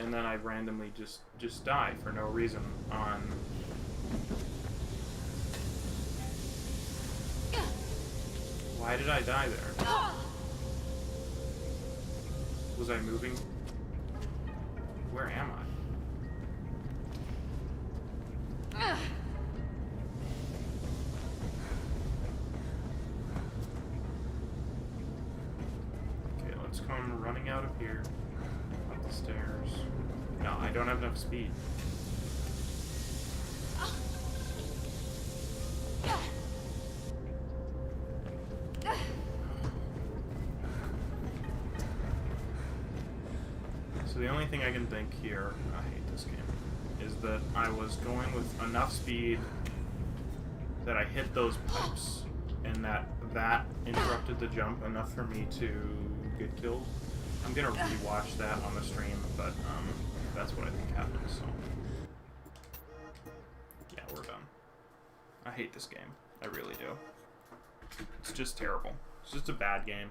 Speaker 1: And then I randomly just die for no reason on... Why did I die there? Was I moving? Where am I? Okay, let's come running out of here. Up the stairs. No, I don't have enough speed. So the only thing I can think here, I hate this game, is that I was going with enough speed that I hit those pipes, and that interrupted the jump enough for me to get killed. I'm gonna rewatch that on the stream, but that's what I think happened, so. Yeah, we're done. I hate this game. I really do. It's just terrible. It's just a bad game.